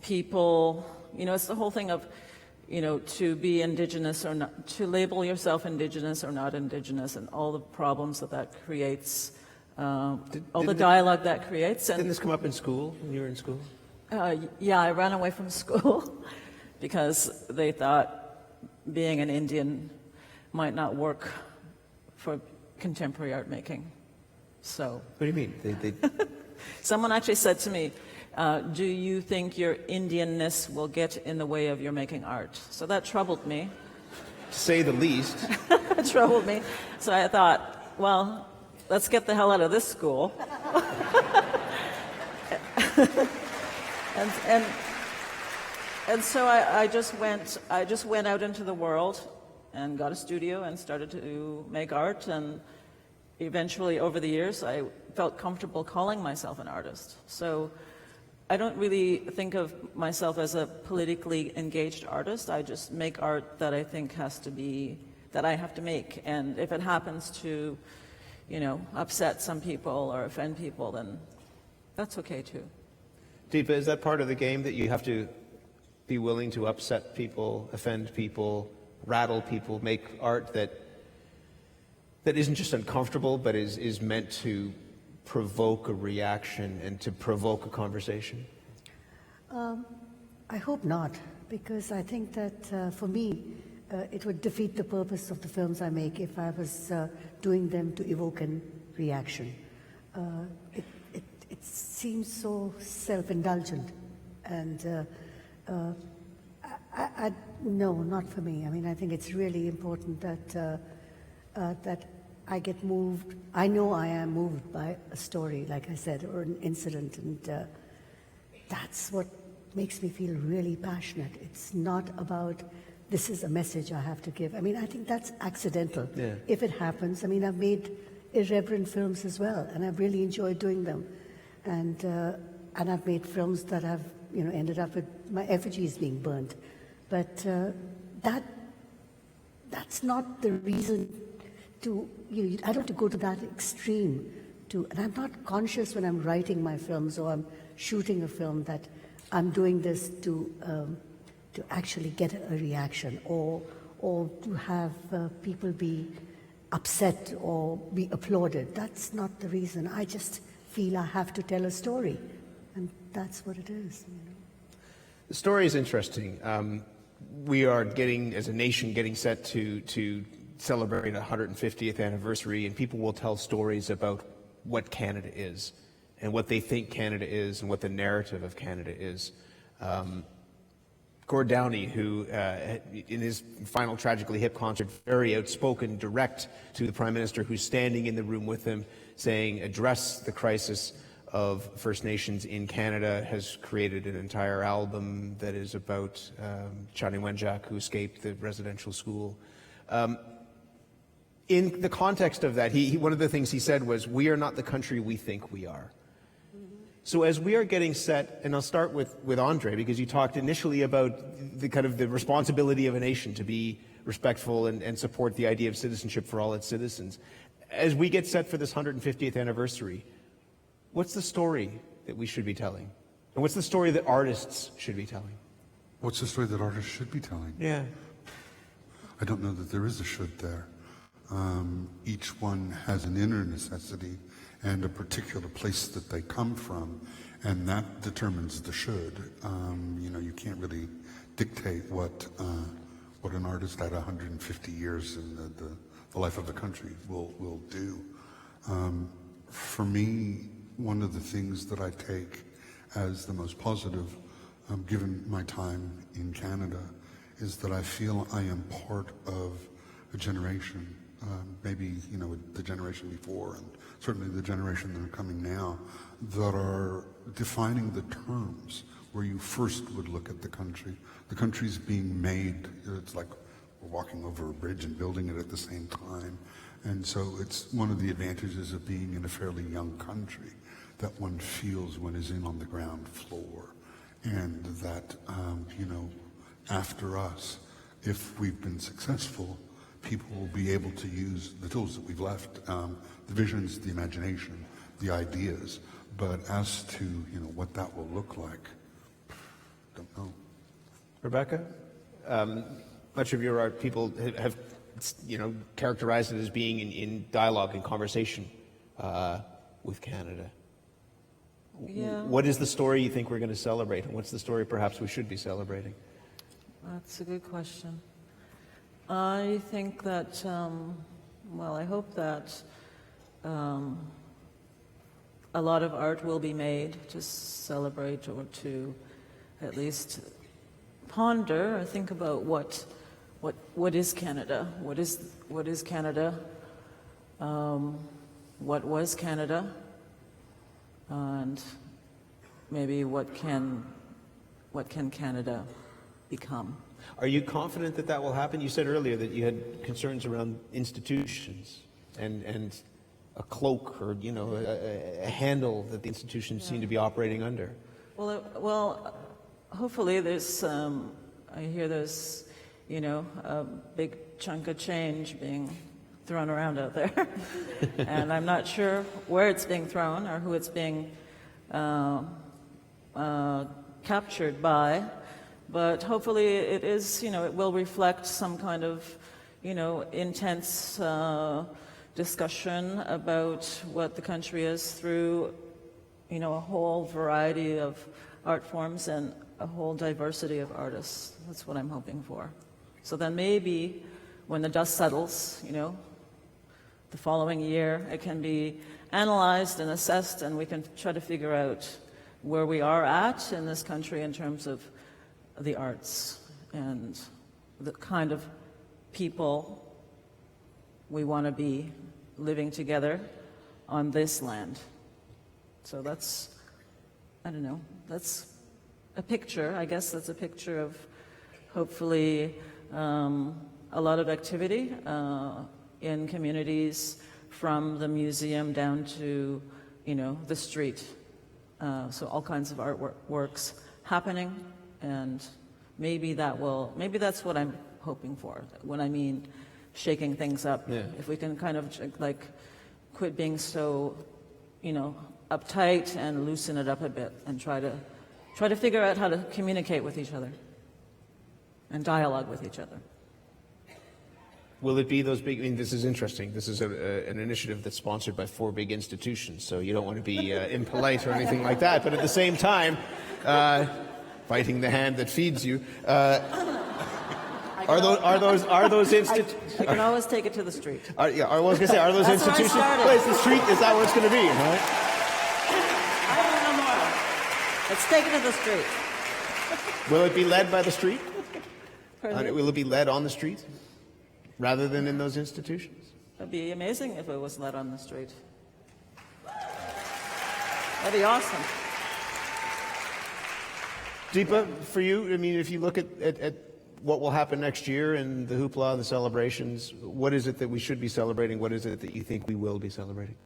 Speaker 10: people, it's the whole thing of, to be indigenous or not, to label yourself indigenous or not indigenous, and all the problems that creates, all the dialogue that creates.
Speaker 8: Didn't this come up in school, when you were in school?
Speaker 10: Yeah, I ran away from school because they thought being an Indian might not work for contemporary art making. So.
Speaker 8: What do you mean?
Speaker 10: Someone actually said to me, Do you think your Indianness will get in the way of your making art? So that troubled me.
Speaker 8: To say the least.
Speaker 10: It troubled me. So I thought, well, let's get the hell out of this school. and so I just went out into the world and got a studio and started to make art, and eventually over the years I felt comfortable calling myself an artist. So I don't really think of myself as a politically engaged artist. I just make art that I think that I have to make, and if it happens to, upset some people or offend people, then that's okay too.
Speaker 8: Deepa, is that part of the game, that you have to be willing to upset people, offend people, rattle people, make art that isn't just uncomfortable, but is meant to provoke a reaction and to provoke a conversation?
Speaker 9: I hope not, because I think that for me, it would defeat the purpose of the films I make if I was doing them to evoke a reaction. It seems so self-indulgent, and no, not for me. I mean, I think it's really important that that I get moved. I know I am moved by a story, like I said, or an incident, and that's what makes me feel really passionate. It's not about, this is a message I have to give. I mean, I think that's accidental.
Speaker 8: Yeah.
Speaker 9: If it happens. I mean, I've made irreverent films as well, and I've really enjoyed doing them. And I've made films that have, ended up with my effigies being burnt. But that's not the reason to, I don't have to go to that extreme and I'm not conscious when I'm writing my films or I'm shooting a film that I'm doing this to actually get a reaction or to have people be upset or be applauded. That's not the reason. I just feel I have to tell a story, and that's what it is.
Speaker 8: The story is interesting. We are as a nation, getting set to celebrate a 150th anniversary, and people will tell stories about what Canada is and what they think Canada is and what the narrative of Canada is. Gord Downie, who in his final Tragically Hip concert, very outspoken, direct to the Prime Minister, who's standing in the room with him, saying, address the crisis of First Nations in Canada, has created an entire album that is about Chani Wenjack, who escaped the residential school. In the context of that, one of the things he said was, we are not the country we think we are. So as we are getting set, and I'll start with Andre, because you talked initially about the responsibility of a nation to be respectful and support the idea of citizenship for all its citizens. As we get set for this 150th anniversary, what's the story that we should be telling? And what's the story that artists should be telling?
Speaker 6: What's the story that artists should be telling?
Speaker 8: Yeah.
Speaker 6: I don't know that there is a should there. Each one has an inner necessity and a particular place that they come from, and that determines the should. You can't really dictate what an artist at 150 years in the life of the country will do. For me, one of the things that I take as the most positive, given my time in Canada, is that I feel I am part of a generation, maybe the generation before, and certainly the generation that are coming now, that are defining the terms where you first would look at the country. The country's being made. It's like we're walking over a bridge and building it at the same time. And so it's one of the advantages of being in a fairly young country that one feels when is in on the ground floor. And that, after us, if we've been successful, people will be able to use the tools that we've left, the visions, the imagination, the ideas. But as to, what that will look like, don't know.
Speaker 8: Rebecca, much of your art, people have characterized it as being in dialogue and conversation with Canada.
Speaker 10: Yeah.
Speaker 8: What is the story you think we're going to celebrate, and what's the story perhaps we should be celebrating?
Speaker 10: That's a good question. I think that, I hope that a lot of art will be made to celebrate or to at least ponder or think about what is Canada, what is Canada, what was Canada, and maybe what can Canada become.
Speaker 11: Are you confident that that will happen? You said earlier that you had concerns around institutions and a cloak or, you know, a handle that the institutions seem to be operating under.
Speaker 10: Well, hopefully there's, I hear there's, you know, a big chunk of change being thrown around out there. And I'm not sure where it's being thrown or who it's being captured by. But hopefully it is, you know, it will reflect some kind of, you know, intense discussion about what the country is through, you know, a whole variety of art forms and a whole diversity of artists. That's what I'm hoping for. So then maybe when the dust settles, you know, the following year, it can be analyzed and assessed, and we can try to figure out where we are at in this country in terms of the arts and the kind of people we want to be living together on this land. So that's, I don't know, that's a picture. I guess that's a picture of hopefully a lot of activity in communities from the museum down to, you know, the street. So all kinds of artworks happening, and maybe that's what I'm hoping for when I mean shaking things up. Yeah. If we can kind of like quit being so, you know, uptight and loosen it up a bit and try to figure out how to communicate with each other and dialogue with each other.
Speaker 11: Will it be those big, I mean, this is interesting. This is an initiative that's sponsored by 4 big institutions, so you don't want to be impolite or anything like that, but at the same time, biting the hand that feeds you, are those institutions?
Speaker 10: I can always take it to the street.
Speaker 11: I was going to say, are those
Speaker 10: That's
Speaker 11: institutions?
Speaker 10: where I
Speaker 11: Is the street, is that what it's going to be? Right?
Speaker 10: I don't know more. Let's take it to the street.
Speaker 11: Will it be led by the street?
Speaker 10: Pardon?
Speaker 11: Will it be led on the street rather than in those institutions?
Speaker 10: It'd be amazing if it was led on the street. That'd be awesome.
Speaker 11: Deepa, for you, I mean, if you look at what will happen next year and the hoopla, the celebrations, what is it that we should be celebrating? What is it that you think we will be celebrating?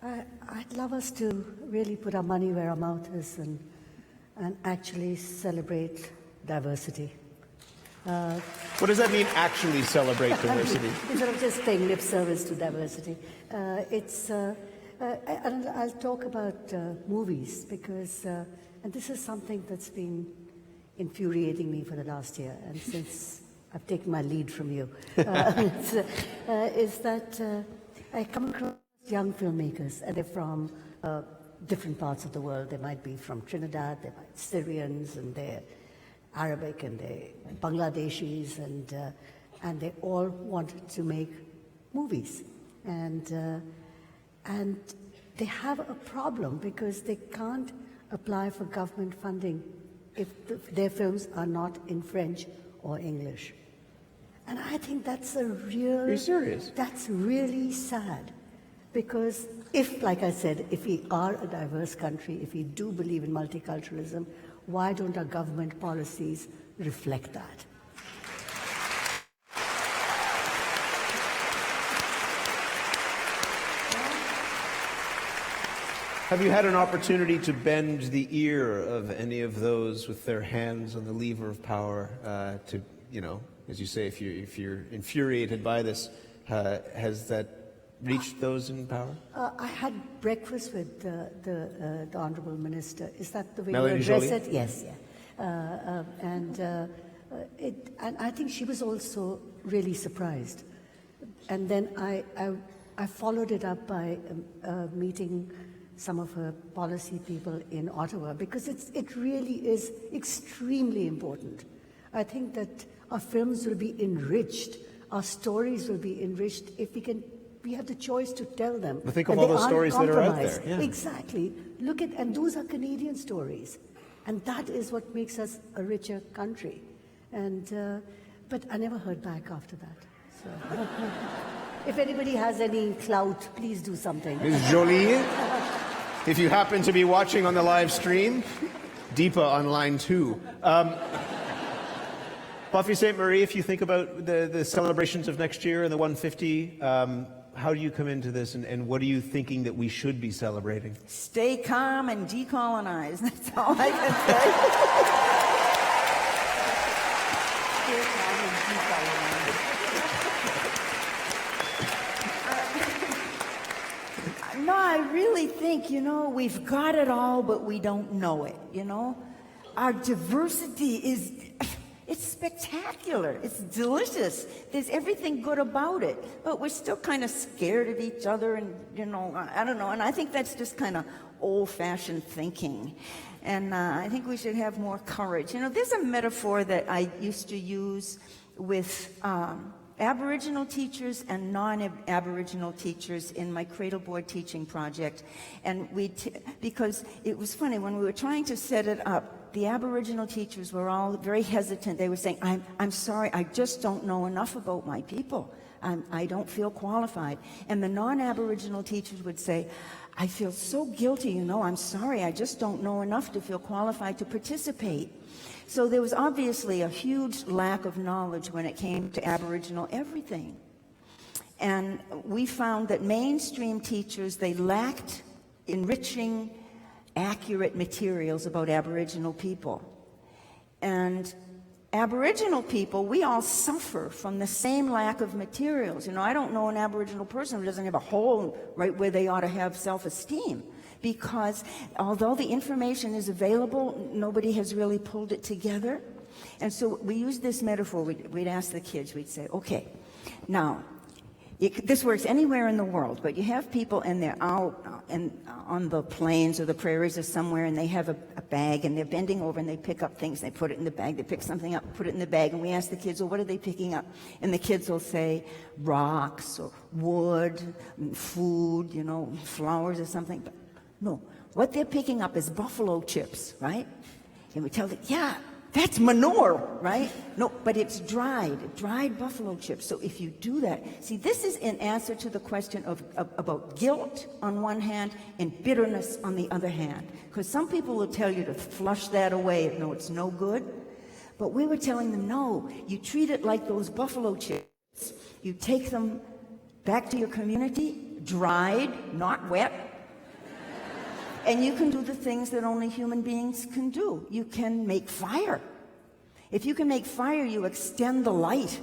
Speaker 9: I'd love us to really put our money where our mouth is and actually celebrate diversity.
Speaker 11: What does that mean, actually celebrate diversity?
Speaker 9: Instead of just paying lip service to diversity. And I'll talk about movies because, and this is something that's been infuriating me for the last year, and since I've taken my lead from you, is that I come across young filmmakers, and they're from different parts of the world. They might be from Trinidad, they might be Syrians, and they're Arabic, and they're Bangladeshis, and they all want to make movies. And they have a problem because they can't apply for government funding if their films are not in French or English. And I think that's a real...
Speaker 11: Are you serious?
Speaker 9: That's really sad. Because if, like I said, if we are a diverse country, if we do believe in multiculturalism, why don't our government policies reflect that?
Speaker 11: Have you had an opportunity to bend the ear of any of those with their hands on the lever of power to, you know, as you say, if you're infuriated by this, has that reached those in power?
Speaker 9: I had breakfast with the Honourable Minister. Is that the way
Speaker 11: Melanie
Speaker 9: you address
Speaker 11: Joly?
Speaker 9: it? Yes, yeah. And I think she was also really surprised. And then I followed it up by meeting some of her policy people in Ottawa, because it really is extremely important. I think that our films will be enriched, our stories will be enriched if we can we have the choice to tell them.
Speaker 11: But think of
Speaker 9: and
Speaker 11: all
Speaker 9: they
Speaker 11: those
Speaker 9: aren't
Speaker 11: stories that are out there.
Speaker 9: compromised.
Speaker 11: Yeah.
Speaker 9: Exactly. And those are Canadian stories. And that is what makes us a richer country. And, but I never heard back after that. So, if anybody has any clout, please do something.
Speaker 8: Ms. Jolie, if you happen to be watching on the live stream, Deepa on line 2. Buffy Sainte-Marie, if you think about the celebrations of next year and the 150, how do you come into this, and what are you thinking that we should be celebrating?
Speaker 5: Stay calm and decolonize. That's all I can say. Stay calm and decolonize. No, I really think, we've got it all, but we don't know it, Our diversity it's spectacular. It's delicious. There's everything good about it. But we're still kind of scared of each other and, I don't know. And I think that's just kind of old-fashioned thinking. And I think we should have more courage. There's a metaphor that I used to use with Aboriginal teachers and non-Aboriginal teachers in my Cradle Board teaching project. And because it was funny, when we were trying to set it up, the Aboriginal teachers were all very hesitant. They were saying, I'm sorry, I just don't know enough about my people. I don't feel qualified. And the non-Aboriginal teachers would say, I feel so guilty, I'm sorry, I just don't know enough to feel qualified to participate. So there was obviously a huge lack of knowledge when it came to Aboriginal everything. And we found that mainstream teachers, they lacked enriching, accurate materials about Aboriginal people. And Aboriginal people, we all suffer from the same lack of materials. I don't know an Aboriginal person who doesn't have a hole right where they ought to have self-esteem. Because although the information is available, nobody has really pulled it together. And so we use this metaphor. We'd ask the kids, we'd say, okay, now, this works anywhere in the world, but you have people and they're out on the plains or the prairies or somewhere, and they have a bag, and they're bending over and they pick up things, they put it in the bag, they pick something up, put it in the bag, and we ask the kids, well, what are they picking up? And the kids will say rocks or wood, food, flowers or something. But no, what they're picking up is buffalo chips, right? And we tell them, yeah, that's manure, right? No, but it's dried buffalo chips. So if you do that, see, this is in answer to the question about guilt on one hand and bitterness on the other hand. Because some people will tell you to flush that away. No, it's no good. But we were telling them, no, you treat it like those buffalo chips. You take them back to your community, dried, not wet. And you can do the things that only human beings can do. You can make fire. If you can make fire, you extend the light.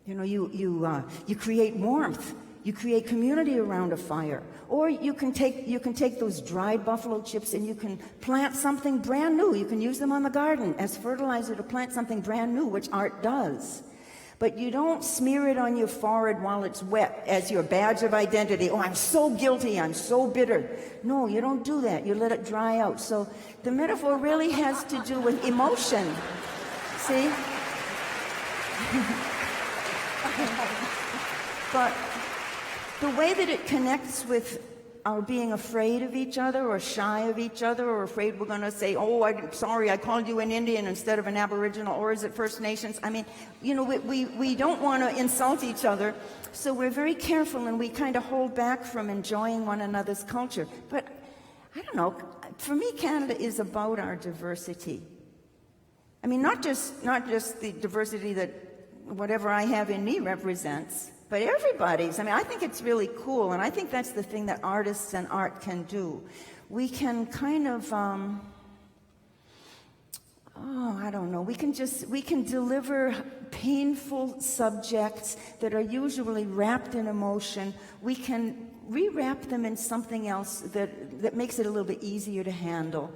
Speaker 5: You create warmth. You create community around a fire. Or you can take those dried buffalo chips and you can plant something brand new. You can use them on the garden as fertilizer to plant something brand new, which art does. But you don't smear it on your forehead while it's wet as your badge of identity. Oh, I'm so guilty, I'm so bitter. No, you don't do that. You let it dry out. So the metaphor really has to do with emotion. See? But the way that it connects with our being afraid of each other or shy of each other or afraid we're going to say, oh, I'm sorry, I called you an Indian instead of an Aboriginal, or is it First Nations? I mean, we don't want to insult each other, so we're very careful and we kind of hold back from enjoying one another's culture. But I don't know, for me, Canada is about our diversity. I mean, not just the diversity that whatever I have in me represents, but everybody's. I mean, I think it's really cool, and I think that's the thing that artists and art can do. We can kind of, I don't know, we can deliver painful subjects that are usually wrapped in emotion. We can rewrap them in something else that makes it a little bit easier to handle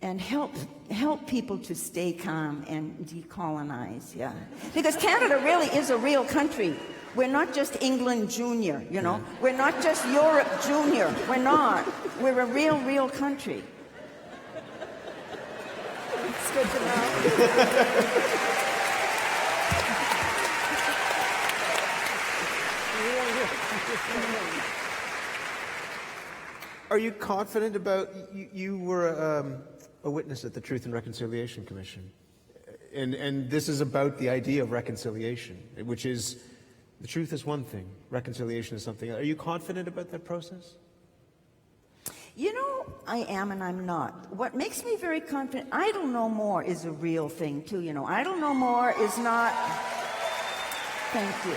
Speaker 5: and help people to stay calm and decolonize, yeah. Because Canada really is a real country. We're not just England Junior, We're not just Europe Junior. We're not. We're a real country. It's good to know.
Speaker 11: Are you confident about, you were a witness at the Truth and Reconciliation Commission, and this is about the idea of reconciliation, which is, the truth is one thing, reconciliation is something else. Are you confident about that process?
Speaker 5: You know, I am and I'm not. What makes me very confident, idle no more is a real thing too, you know. Idle no more is not, thank you.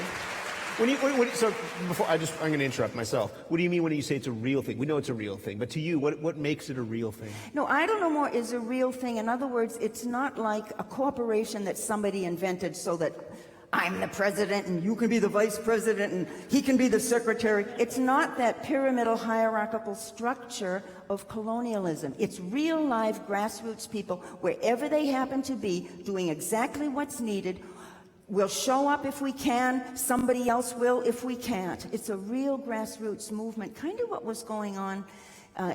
Speaker 11: So before I'm going to interrupt myself. What do you mean when you say it's a real thing? We know it's a real thing, but to you, what makes it a real thing?
Speaker 5: No, idle no more is a real thing. In other words, it's not like a corporation that somebody invented so that I'm the president and you can be the vice president and he can be the secretary. It's not that pyramidal hierarchical structure of colonialism. It's real live grassroots people, wherever they happen to be, doing exactly what's needed. We'll show up if we can, somebody else will if we can't. It's a real grassroots movement, kind of what was going on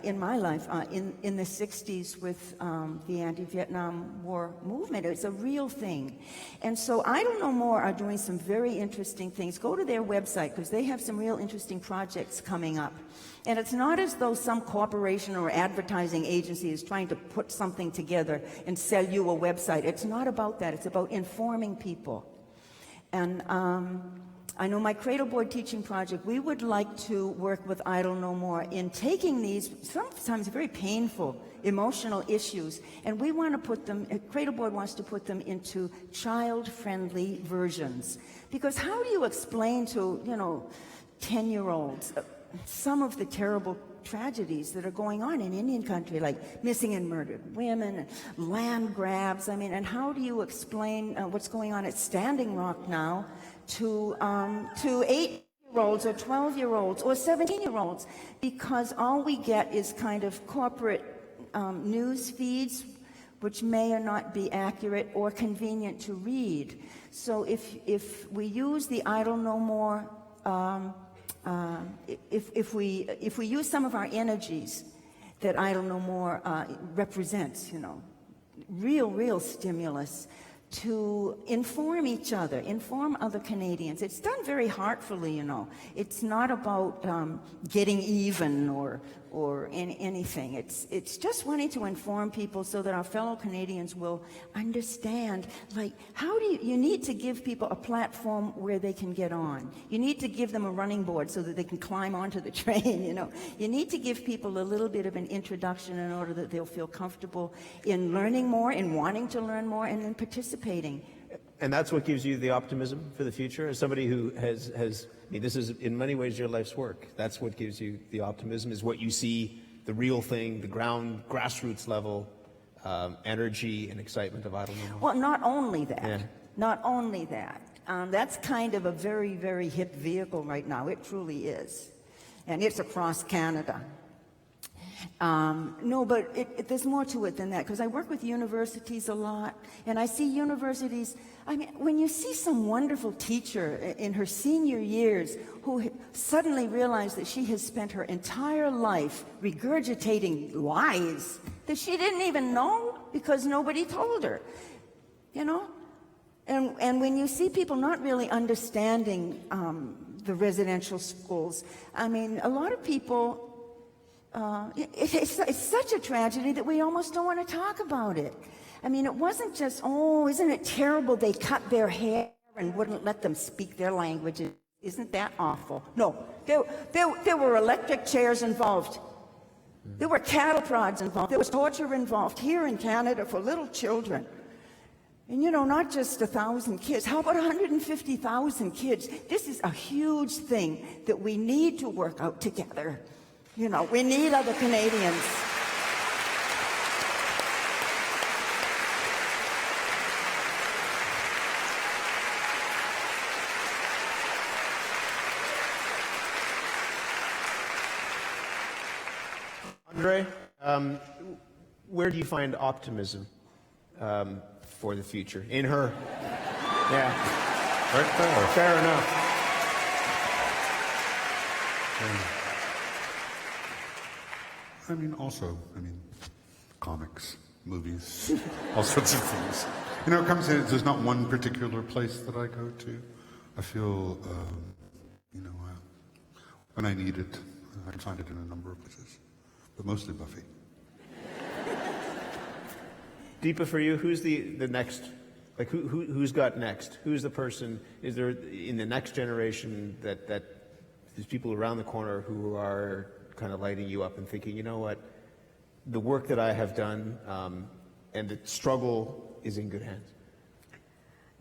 Speaker 5: in my life in the 60s with the anti-Vietnam War movement. It's a real thing. And so Idle No More are doing some very interesting things. Go to their website because they have some real interesting projects coming up. And it's not as though some corporation or advertising agency is trying to put something together and sell you a website. It's not about that. It's about informing people. And I know my Cradle Board teaching project, we would like to work with Idle No More in taking these sometimes very painful emotional issues, and we want to put them, Cradle Board wants to put them into child-friendly versions. Because how do you explain to, 10-year-olds some of the terrible tragedies that are going on in Indian country, like missing and murdered women, land grabs, and how do you explain what's going on at Standing Rock now to 8-year-olds or 12-year-olds or 17-year-olds? Because all we get is kind of corporate news feeds, which may or not be accurate or convenient to read. So if we use the Idle No More, if we use some of our energies that Idle No More represents, real stimulus to inform each other, inform other Canadians. It's done very heartfully, It's not about getting even or anything. It's just wanting to inform people so that our fellow Canadians will understand, how do you need to give people a platform where they can get on. You need to give them a running board so that they can climb onto the train, You need to give people a little bit of an introduction in order that they'll feel comfortable in learning more, in wanting to learn more, and in participating.
Speaker 11: And that's what gives you the optimism for the future? As somebody who has this is in many ways your life's work. That's what gives you the optimism, is what you see, the real thing, the grassroots level energy and excitement of Idle No More.
Speaker 5: Well, not only that.
Speaker 11: Yeah.
Speaker 5: Not only that. That's kind of a very, very hip vehicle right now. It truly is. And it's across Canada. No, but there's more to it than that, because I work with universities a lot, and I see universities, when you see some wonderful teacher in her senior years who suddenly realized that she has spent her entire life regurgitating lies that she didn't even know because nobody told her, And when you see people not really understanding the residential schools, a lot of people, it's such a tragedy that we almost don't want to talk about it. It wasn't just, isn't it terrible they cut their hair and wouldn't let them speak their language? Isn't that awful? No, there were electric chairs involved. There were cattle prods involved. There was torture involved here in Canada for little children. And not just 1,000 kids. How about 150,000 kids? This is a huge thing that we need to work out together. We need other Canadians.
Speaker 11: André, where do you find optimism for the future? In her. Yeah. Fair enough.
Speaker 6: Comics, movies, all sorts of things. It comes in, there's not one particular place that I go to. I feel, when I need it. I can find it in a number of places, but mostly Buffy.
Speaker 11: Deepa, for you, who's the next? Like, who's got next? Who's the person? Is there in the next generation that there's people around the corner who are kind of lighting you up and thinking, you know what, the work that I have done and the struggle is in good hands?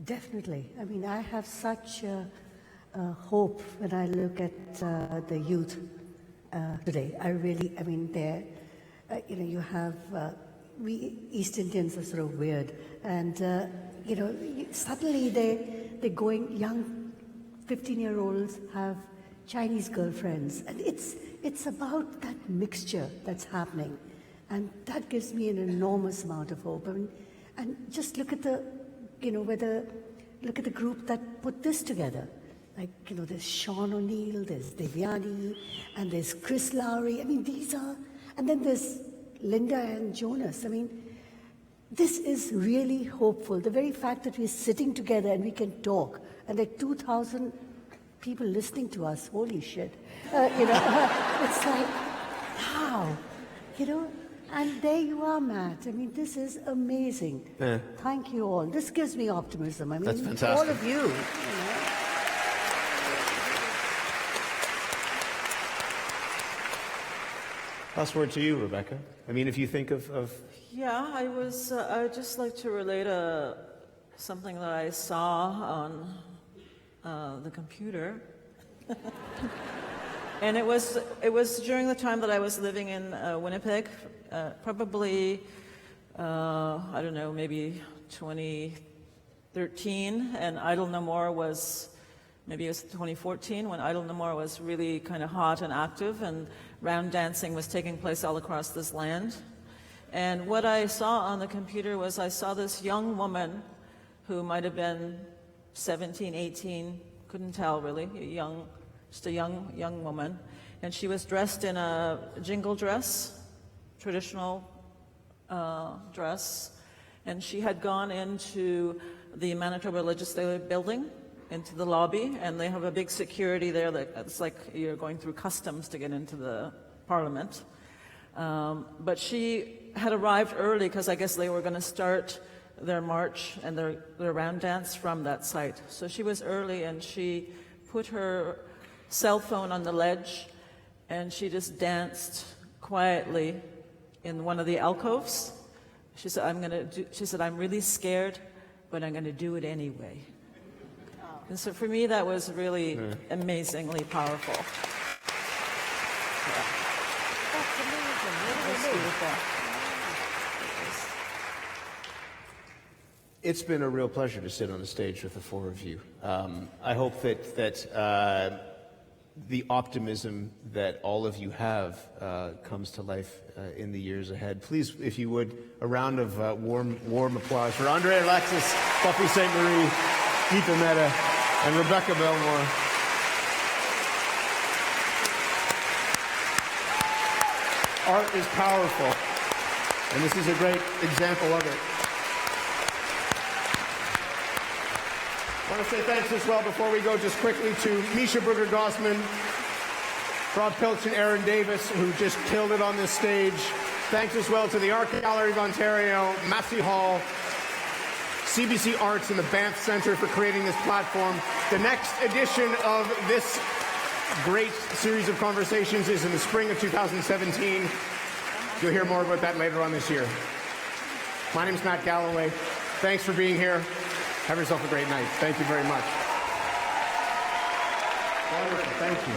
Speaker 9: Definitely. I mean, I have such hope when I look at the youth today. I mean, you have, we East Indians are sort of weird, and suddenly they're going, young 15-year-olds have Chinese girlfriends, and it's about that mixture that's happening, and that gives me an enormous amount of hope. I mean, and just look at the group that put this together. Like, there's Sean O'Neill, there's Devyani, and there's Chris Lowry. I mean, and then there's Linda and Jonas. I mean, this is really hopeful. The very fact that we're sitting together and we can talk, and there are 2,000 people listening to us, holy shit. It's like, wow, and there you are, Matt. I mean, this is amazing.
Speaker 11: Yeah.
Speaker 9: Thank you all. This gives me optimism. I mean,
Speaker 11: that's fantastic.
Speaker 9: All of you.
Speaker 11: Last word to you, Rebecca. I mean, if you think of...
Speaker 10: Yeah, I'd just like to relate something that I saw on the computer. And it was during the time that I was living in Winnipeg, probably, I don't know, maybe 2013, and Idle No More was, maybe it was 2014, when Idle No More was really kind of hot and active, and round dancing was taking place all across this land. And what I saw on the computer was I saw this young woman who might have been 17, 18, couldn't tell really, just a young woman. And she was dressed in a jingle dress, traditional dress. And she had gone into the Manitoba Legislative Building, into the lobby, and they have a big security there it's like you're going through customs to get into the Parliament. But she had arrived early because I guess they were going to start their march and their round dance from that site. So she was early, and she put her cell phone on the ledge, and she just danced quietly in one of the alcoves. She said, I'm really scared, but I'm going to do it anyway. And so for me, that was really amazingly powerful. Yeah.
Speaker 9: That's amazing.
Speaker 10: That's beautiful.
Speaker 11: It's been a real pleasure to sit on the stage with the four of you. I hope that the optimism that all of you have comes to life in the years ahead. Please, if you would, a round of warm applause for André Alexis, Buffy Sainte-Marie, Deepa Mehta, and Rebecca Belmore. Art is powerful, and this is a great example of it. I want to say thanks as well before we go just quickly to Misha Brugger-Gossman, Rob Pilch, and Aaron Davis, who just killed it on this stage. Thanks as well to the Art Gallery of Ontario, Massey Hall, CBC Arts, and the Banff Centre for creating this platform. The next edition of this great series of conversations is in the spring of 2017. You'll hear more about that later on this year. My name's Matt Galloway. Thanks for being here. Have yourself a great night. Thank you very much. Wonderful. Thank you.